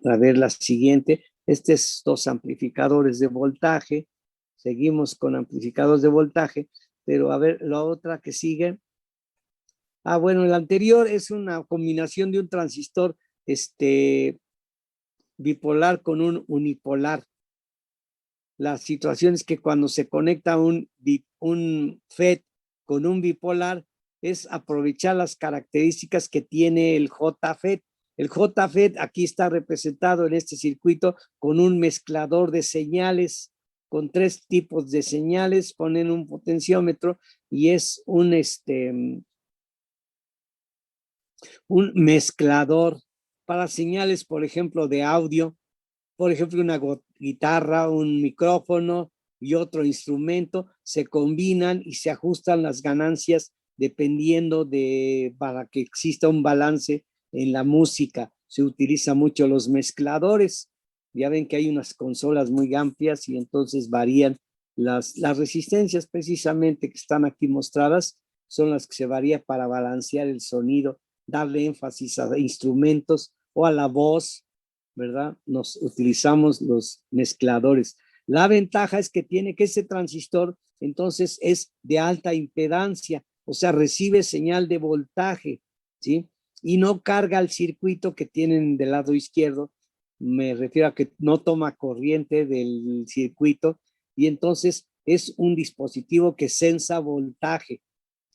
A ver la siguiente. Estos dos amplificadores de voltaje. Seguimos con amplificadores de voltaje, pero a ver la otra que sigue. Bueno, el anterior es una combinación de un transistor bipolar con un unipolar. La situación es que cuando se conecta un FET con un bipolar es aprovechar las características que tiene el JFET. El JFET aquí está representado en este circuito con un mezclador de señales, con 3 tipos de señales, ponen un potenciómetro y es un mezclador para señales, por ejemplo, de audio, por ejemplo, una guitarra, un micrófono y otro instrumento, se combinan y se ajustan las ganancias dependiendo para que exista un balance en la música. Se utiliza mucho los mezcladores. Ya ven que hay unas consolas muy amplias y entonces varían las resistencias precisamente que están aquí mostradas, son las que se varían para balancear el sonido, darle énfasis a instrumentos o a la voz, ¿verdad? Nos utilizamos los mezcladores. La ventaja es que tiene que ese transistor entonces es de alta impedancia, o sea, recibe señal de voltaje, ¿sí? Y no carga el circuito que tienen del lado izquierdo, me refiero a que no toma corriente del circuito y entonces es un dispositivo que sensa voltaje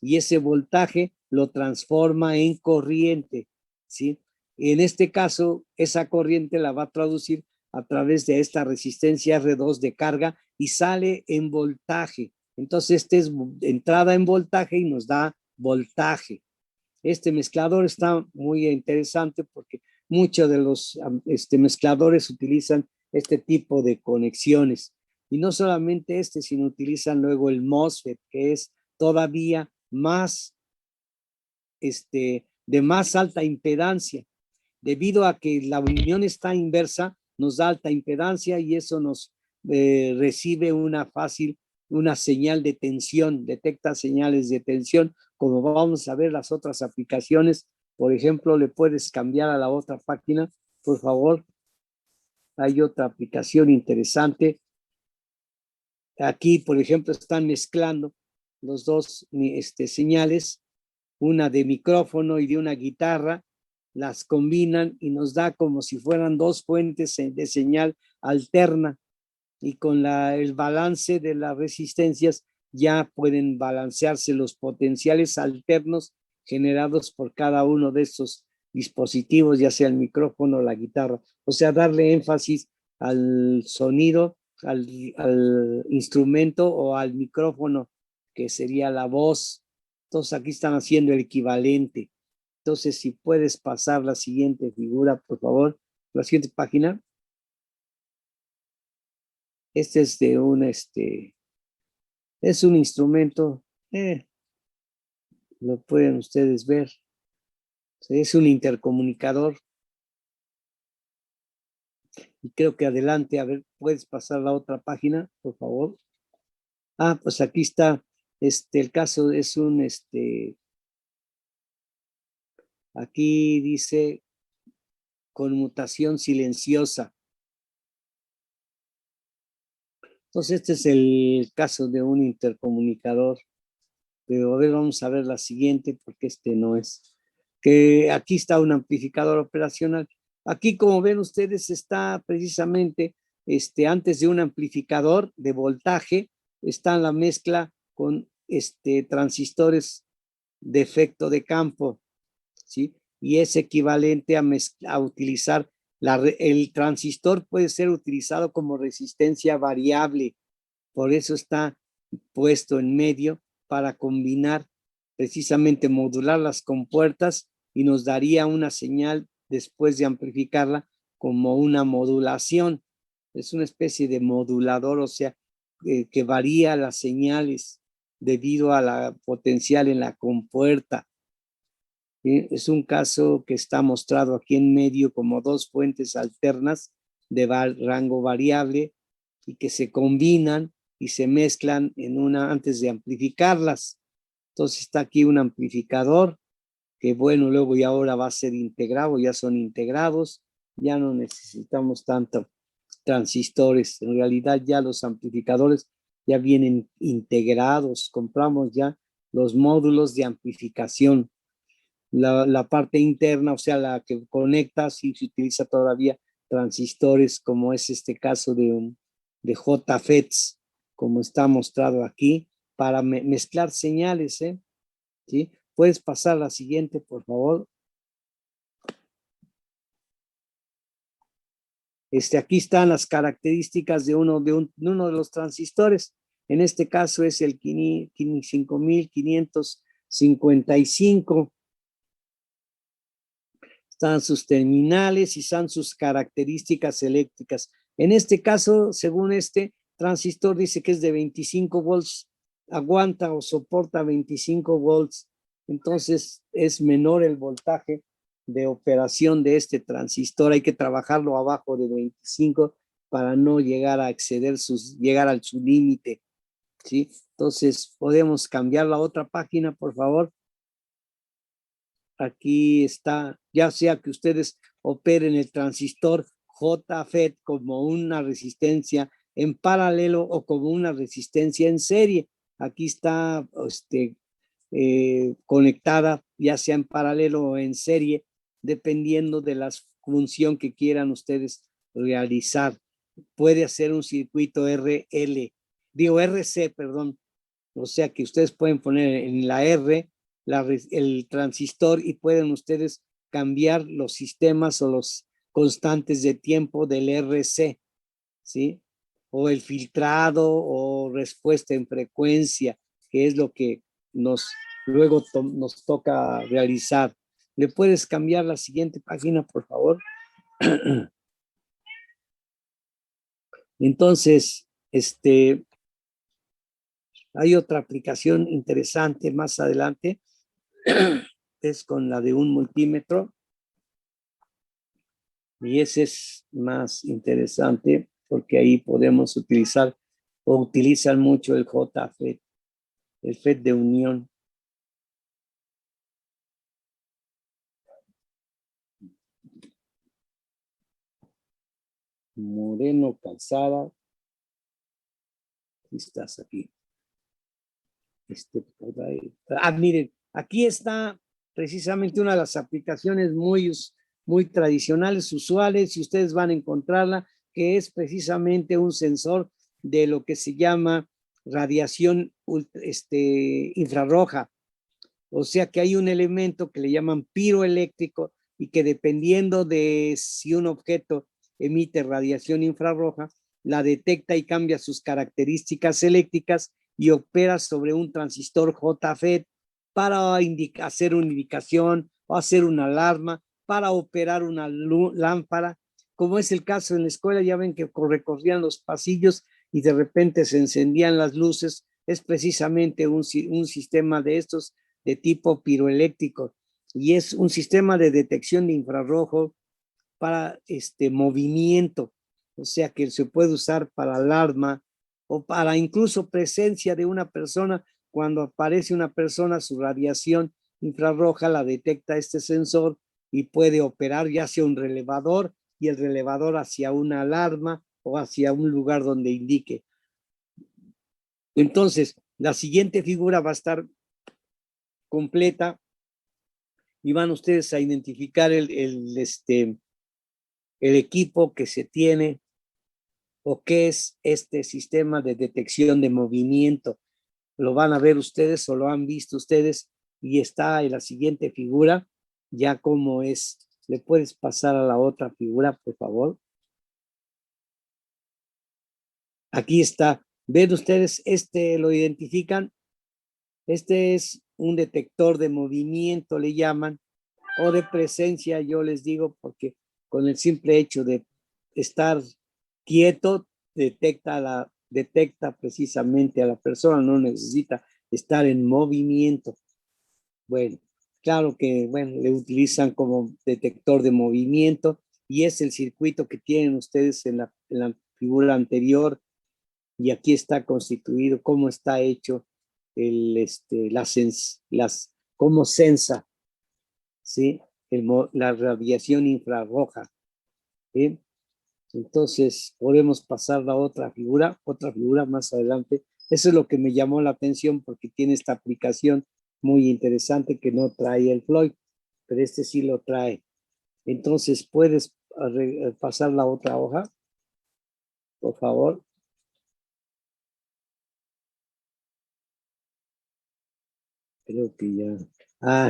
y ese voltaje lo transforma en corriente, ¿sí? En este caso, esa corriente la va a traducir a través de esta resistencia R2 de carga y sale en voltaje. Entonces, esta es entrada en voltaje y nos da voltaje. Este mezclador está muy interesante porque muchos de los mezcladores utilizan este tipo de conexiones. Y no solamente sino utilizan luego el MOSFET, que es todavía más, de más alta impedancia. Debido a que la unión está inversa, nos da alta impedancia y eso nos recibe una señal de tensión, detecta señales de tensión, como vamos a ver las otras aplicaciones. Por ejemplo, le puedes cambiar a la otra página, por favor. Hay otra aplicación interesante. Aquí, por ejemplo, están mezclando los dos señales, una de micrófono y de una guitarra, las combinan y nos da como si fueran dos fuentes de señal alterna, y con el balance de las resistencias ya pueden balancearse los potenciales alternos generados por cada uno de estos dispositivos, ya sea el micrófono o la guitarra. O sea, darle énfasis al sonido, al instrumento o al micrófono, que sería la voz. Entonces aquí están haciendo el equivalente. Entonces, si puedes pasar la siguiente figura, por favor, la siguiente página. Este es de es un instrumento, lo pueden ustedes ver. Es un intercomunicador. Y creo que adelante, a ver, puedes pasar la otra página, por favor. Ah, pues aquí está, el caso es aquí dice conmutación silenciosa. Entonces, este es el caso de un intercomunicador. Pero a ver, vamos a ver la siguiente, porque no es. Que aquí está un amplificador operacional. Aquí, como ven ustedes, está precisamente antes de un amplificador de voltaje, está la mezcla con transistores de efecto de campo, ¿sí? Y es equivalente a utilizar el transistor puede ser utilizado como resistencia variable, por eso está puesto en medio para combinar, precisamente modular las compuertas, y nos daría una señal después de amplificarla como una modulación. Es una especie de modulador, o sea, que varía las señales debido a la potencial en la compuerta. Es un caso que está mostrado aquí en medio como dos fuentes alternas de rango variable y que se combinan y se mezclan antes de amplificarlas. Entonces está aquí un amplificador que, bueno, luego y ahora va a ser integrado, ya son integrados, ya no necesitamos tanto transistores. En realidad ya los amplificadores ya vienen integrados, compramos ya los módulos de amplificación. La parte interna, o sea, la que conecta, sí se utiliza todavía transistores, como es este caso de JFETs, como está mostrado aquí, para mezclar señales, ¿sí? Puedes pasar la siguiente, por favor. Aquí están las características de uno de los transistores. En este caso es el 5555. Están sus terminales y están sus características eléctricas. En este caso, según este transistor, dice que es de 25 volts, aguanta o soporta 25 volts. Entonces es menor el voltaje de operación de este transistor. Hay que trabajarlo abajo de 25 para no llegar a exceder llegar al su límite, ¿sí? Entonces podemos cambiar la otra página, por favor. Aquí está, ya sea que ustedes operen el transistor JFET como una resistencia en paralelo o como una resistencia en serie. Aquí está conectada, ya sea en paralelo o en serie, dependiendo de la función que quieran ustedes realizar. Puede hacer un circuito RC, perdón. O sea que ustedes pueden poner en la R el transistor y pueden ustedes cambiar los sistemas o los constantes de tiempo del RC, ¿sí? O el filtrado o respuesta en frecuencia, que es lo que luego nos toca realizar. ¿Le puedes cambiar la siguiente página, por favor? Entonces, Hay otra aplicación interesante más adelante, es con la de un multímetro, y ese es más interesante porque ahí podemos utilizar o utilizan mucho el JFET, el FET de unión. Moreno Calzada, estás aquí. Miren, aquí está precisamente una de las aplicaciones muy tradicionales, usuales, y ustedes van a encontrarla, que es precisamente un sensor de lo que se llama radiación infrarroja. O sea que hay un elemento que le llaman piroeléctrico y que dependiendo de si un objeto emite radiación infrarroja, la detecta y cambia sus características eléctricas y opera sobre un transistor JFET para hacer una indicación o hacer una alarma, para operar una lámpara, como es el caso en la escuela. Ya ven que recorrían los pasillos y de repente se encendían las luces. Es precisamente un sistema de estos de tipo piroeléctrico, y es un sistema de detección de infrarrojo para movimiento, o sea que se puede usar para alarma o para incluso presencia de una persona. Cuando aparece una persona, su radiación infrarroja la detecta este sensor y puede operar ya hacia un relevador y el relevador hacia una alarma o hacia un lugar donde indique. Entonces, la siguiente figura va a estar completa y van ustedes a identificar el equipo que se tiene o qué es este sistema de detección de movimiento. Lo van a ver ustedes o lo han visto ustedes, y está en la siguiente figura ya cómo es. ¿Le puedes pasar a la otra figura, por favor? Aquí está. ¿Ven ustedes? Lo identifican. Este es un detector de movimiento, le llaman, o de presencia, yo les digo, porque con el simple hecho de estar quieto, detecta precisamente a la persona, no necesita estar en movimiento. Bueno, claro que, le utilizan como detector de movimiento, y es el circuito que tienen ustedes en la figura anterior, y aquí está constituido, cómo está hecho cómo sensa, ¿sí? La radiación infrarroja, ¿sí? Entonces, podemos pasar a otra figura más adelante. Eso es lo que me llamó la atención, porque tiene esta aplicación muy interesante que no trae el Floyd, pero este sí lo trae. Entonces, ¿puedes pasar la otra hoja, por favor? Creo que ya.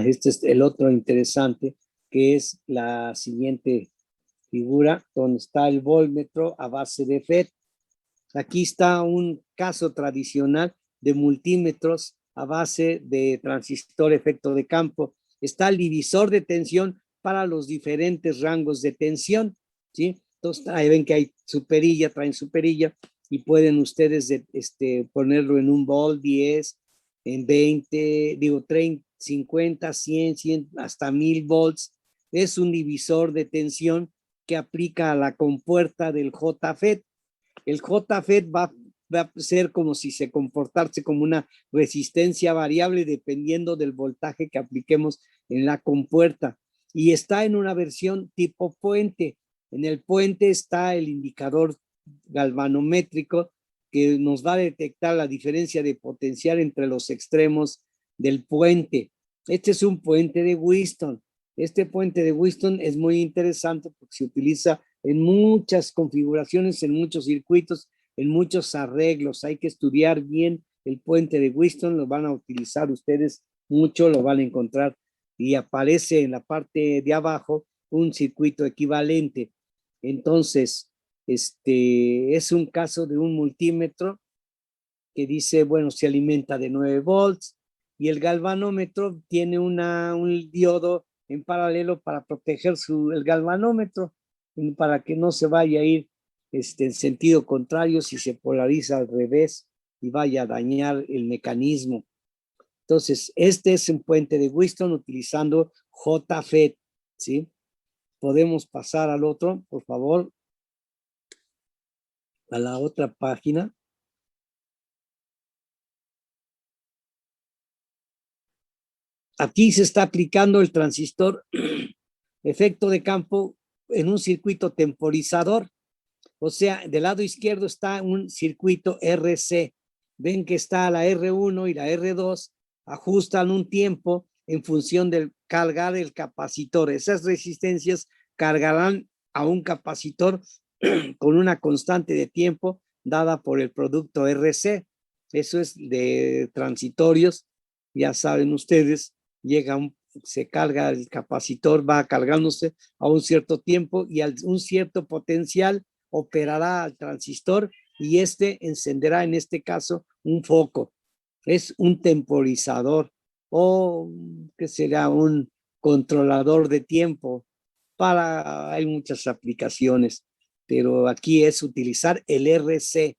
Este es el otro interesante, que es la siguiente figura, donde está el voltmetro a base de FET. Aquí está un caso tradicional de multímetros a base de transistor efecto de campo. Está el divisor de tensión para los diferentes rangos de tensión, ¿sí? Entonces, ahí ven que hay traen su perilla, y pueden ustedes ponerlo en 1 volt, 10, en 20, 30, 50, 100, hasta 1000 volts. Es un divisor de tensión que aplica a la compuerta del JFET. El JFET va a ser como si se comportase como una resistencia variable dependiendo del voltaje que apliquemos en la compuerta, y está en una versión tipo puente. En el puente está el indicador galvanométrico que nos va a detectar la diferencia de potencial entre los extremos del puente. Este es un puente de Wheatstone. Este puente de Wheatstone es muy interesante porque se utiliza en muchas configuraciones, en muchos circuitos, en muchos arreglos. Hay que estudiar bien el puente de Wheatstone, lo van a utilizar ustedes mucho, lo van a encontrar, y aparece en la parte de abajo un circuito equivalente. Entonces, es un caso de un multímetro que dice, bueno, se alimenta de 9 volts, y el galvanómetro tiene un diodo en paralelo para proteger el galvanómetro, para que no se vaya a ir en sentido contrario si se polariza al revés y vaya a dañar el mecanismo. Entonces, este es un puente de Wheatstone utilizando JFET, ¿sí? Podemos pasar al otro, por favor, a la otra página. Aquí se está aplicando el transistor efecto de campo en un circuito temporizador. O sea, del lado izquierdo está un circuito RC. Ven que está la R1 y la R2, ajustan un tiempo en función del cargar el capacitor. Esas resistencias cargarán a un capacitor con una constante de tiempo dada por el producto RC. Eso es de transitorios, ya saben ustedes, se carga el capacitor, va cargándose a un cierto tiempo y a un cierto potencial operará al transistor y encenderá en este caso un foco. Es un temporizador o que será un controlador de tiempo. Hay muchas aplicaciones, pero aquí es utilizar el RC.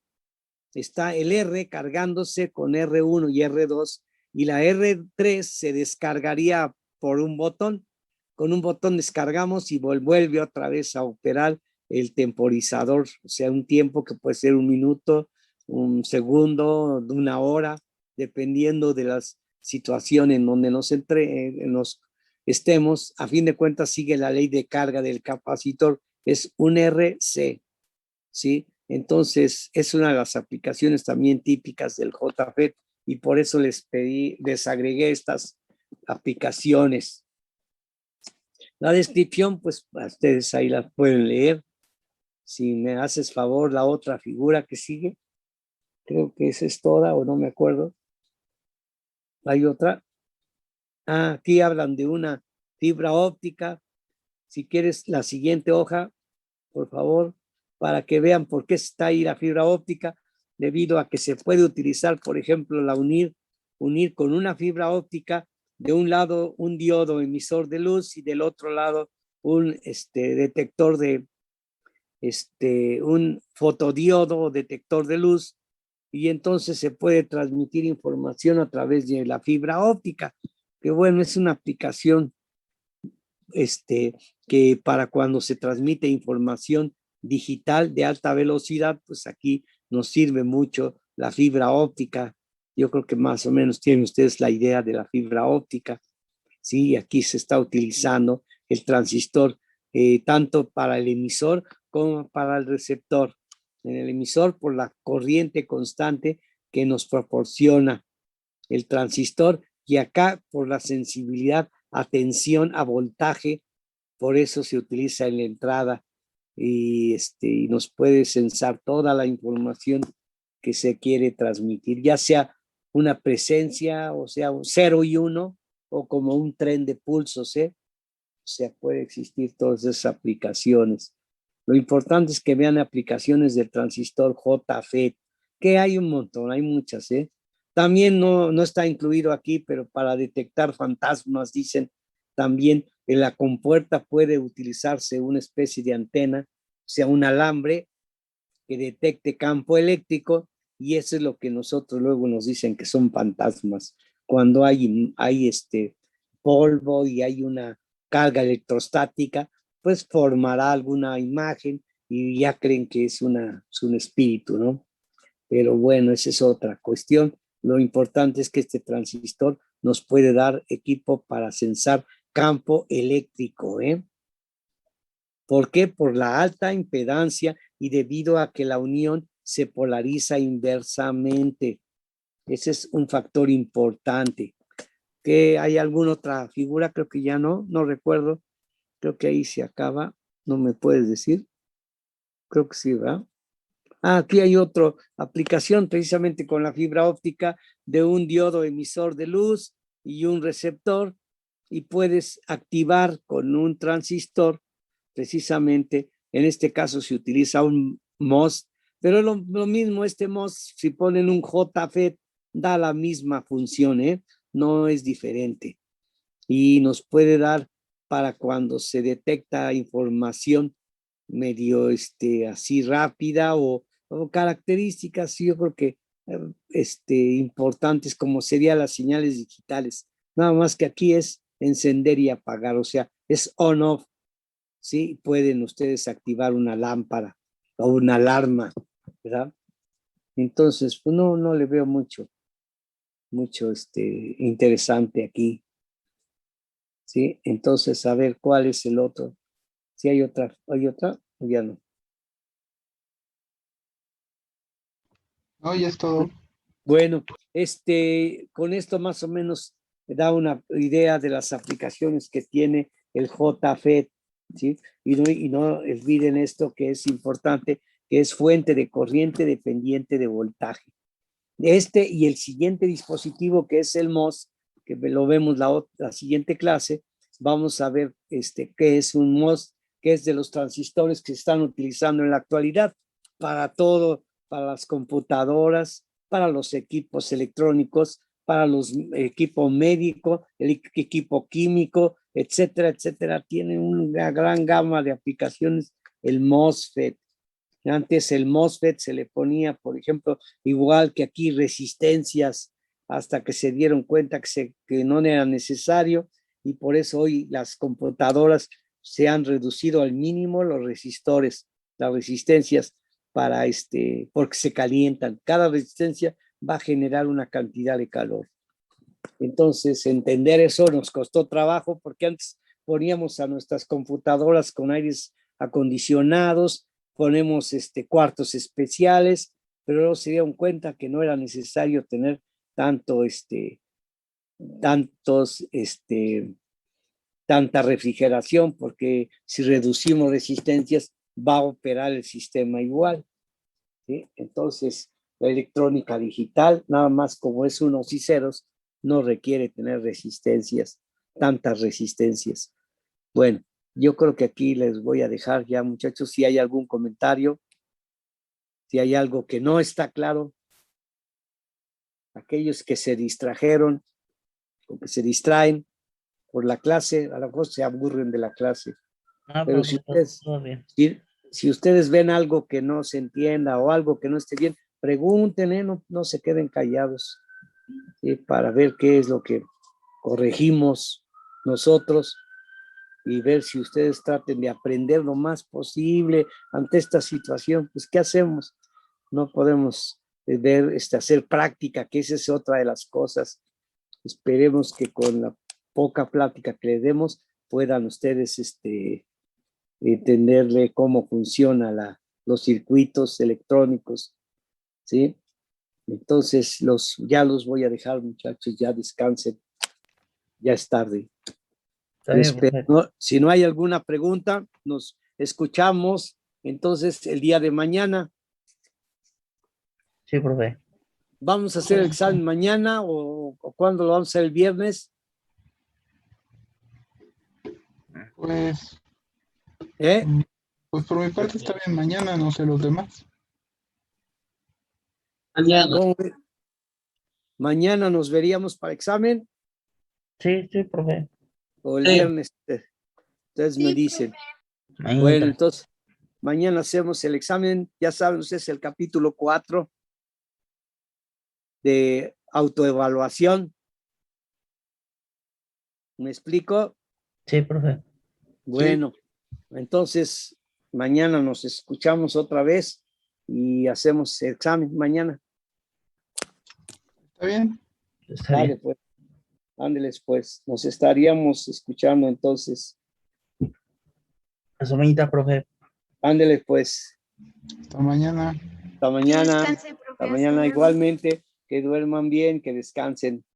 Está el R cargándose con R1 y R2 y la R3 se descargaría por un botón. Con un botón descargamos y vuelve otra vez a operar el temporizador, o sea, un tiempo que puede ser 1 minuto, 1 segundo, 1 hora, dependiendo de las situaciones en donde nos estemos. A fin de cuentas sigue la ley de carga del capacitor, es un RC, ¿sí? Entonces es una de las aplicaciones también típicas del JFET y por eso les agregué estas aplicaciones. La descripción, pues ustedes ahí la pueden leer. Si me haces favor, la otra figura que sigue, creo que esa es toda o no me acuerdo. Hay otra. Aquí hablan de una fibra óptica. Si quieres la siguiente hoja, por favor, para que vean por qué está ahí la fibra óptica, debido a que se puede utilizar, por ejemplo, unir con una fibra óptica, de un lado un diodo emisor de luz y del otro lado un detector de un fotodiodo o detector de luz, y entonces se puede transmitir información a través de la fibra óptica, que bueno, es una aplicación que para cuando se transmite información digital de alta velocidad, pues aquí nos sirve mucho la fibra óptica. Yo creo que más o menos tienen ustedes la idea de la fibra óptica. Sí, aquí se está utilizando el transistor tanto para el emisor como para el receptor. En el emisor por la corriente constante que nos proporciona el transistor y acá por la sensibilidad a tensión, a voltaje, por eso se utiliza en la entrada y nos puede censar toda la información que se quiere transmitir, ya sea una presencia, o sea, un 0 y 1, o como un tren de pulsos, O sea, puede existir todas esas aplicaciones. Lo importante es que vean aplicaciones del transistor JFET, que hay un montón, hay muchas, También no está incluido aquí, pero para detectar fantasmas, dicen, también en la compuerta puede utilizarse una especie de antena, o sea, un alambre que detecte campo eléctrico, y eso es lo que nosotros luego nos dicen que son fantasmas. Cuando hay polvo y hay una carga electrostática, pues formará alguna imagen y ya creen que es un espíritu, ¿no? Pero bueno, esa es otra cuestión. Lo importante es que este transistor nos puede dar equipo para censar campo eléctrico, ¿Por qué? Por la alta impedancia y debido a que la unión se polariza inversamente. Ese es un factor importante. ¿Que hay alguna otra figura? Creo que ya no recuerdo. Creo que ahí se acaba. ¿No me puedes decir? Creo que sí, ¿verdad? Aquí hay otra aplicación precisamente con la fibra óptica de un diodo emisor de luz y un receptor, y puedes activar con un transistor, precisamente, en este caso se utiliza un MOS, pero lo mismo, este MOS, si ponen un JFET, da la misma función, no es diferente, y nos puede dar para cuando se detecta información medio así rápida o características, yo creo que importantes como serían las señales digitales. Nada más que aquí es encender y apagar, o sea, es on-off. Sí, pueden ustedes activar una lámpara o una alarma, ¿verdad? Entonces, pues no le veo mucho interesante aquí. Sí, entonces a ver cuál es el otro. Si hay otra, o ya no. No, ya es todo. Bueno, con esto más o menos me da una idea de las aplicaciones que tiene el JFET, ¿sí? Y no olviden esto que es importante, que es fuente de corriente dependiente de voltaje. Y el siguiente dispositivo que es el MOS, que lo vemos la siguiente clase, vamos a ver qué es un MOS, que es de los transistores que se están utilizando en la actualidad para todo, para las computadoras, para los equipos electrónicos, para los equipos médicos, el equipo químico, etcétera, etcétera. Tiene una gran gama de aplicaciones el MOSFET. Antes el MOSFET se le ponía, por ejemplo, igual que aquí, resistencias, hasta que se dieron cuenta que no era necesario, y por eso hoy las computadoras se han reducido al mínimo los resistores, las resistencias, porque se calientan. Cada resistencia va a generar una cantidad de calor. Entonces, entender eso nos costó trabajo, porque antes poníamos a nuestras computadoras con aires acondicionados, ponemos cuartos especiales, pero luego se dieron cuenta que no era necesario tener tanta refrigeración, porque si reducimos resistencias va a operar el sistema igual, ¿sí? Entonces, la electrónica digital, nada más como es unos y ceros, no requiere tener tantas resistencias. Bueno, yo creo que aquí les voy a dejar ya, muchachos, si hay algún comentario, si hay algo que no está claro, aquellos que se distrajeron o que se distraen por la clase, a lo mejor se aburren de la clase. Pero si ustedes ven algo que no se entienda o algo que no esté bien, pregunten, no se queden callados, ¿sí? Para ver qué es lo que corregimos nosotros y ver si ustedes traten de aprender lo más posible ante esta situación. Pues, ¿qué hacemos? No podemos hacer práctica, que esa es otra de las cosas. Esperemos que con la poca plática que le demos puedan ustedes entenderle cómo funcionan los circuitos electrónicos, ¿sí? Entonces, ya los voy a dejar, muchachos, ya descansen, ya es tarde. Si no hay alguna pregunta, nos escuchamos entonces el día de mañana. Sí, profe. ¿Vamos a hacer el examen mañana o cuándo lo vamos a hacer, el viernes? Pues por mi parte está bien, mañana, no sé los demás. Mañana nos veríamos para examen. Sí, profe. O el viernes. Ustedes me dicen. Mañana. Bueno, entonces, mañana hacemos el examen. Ya saben ustedes, el capítulo 4 de autoevaluación. ¿Me explico? Sí, profe. Bueno, entonces, mañana nos escuchamos otra vez y hacemos el examen mañana. ¿Está bien? Vale, pues. Ándeles, pues. Nos estaríamos escuchando entonces. Hasta mañana, profe. Ándeles, pues. Hasta mañana. Hasta mañana. Descanse, profe. Hasta mañana igualmente. Que duerman bien, que descansen.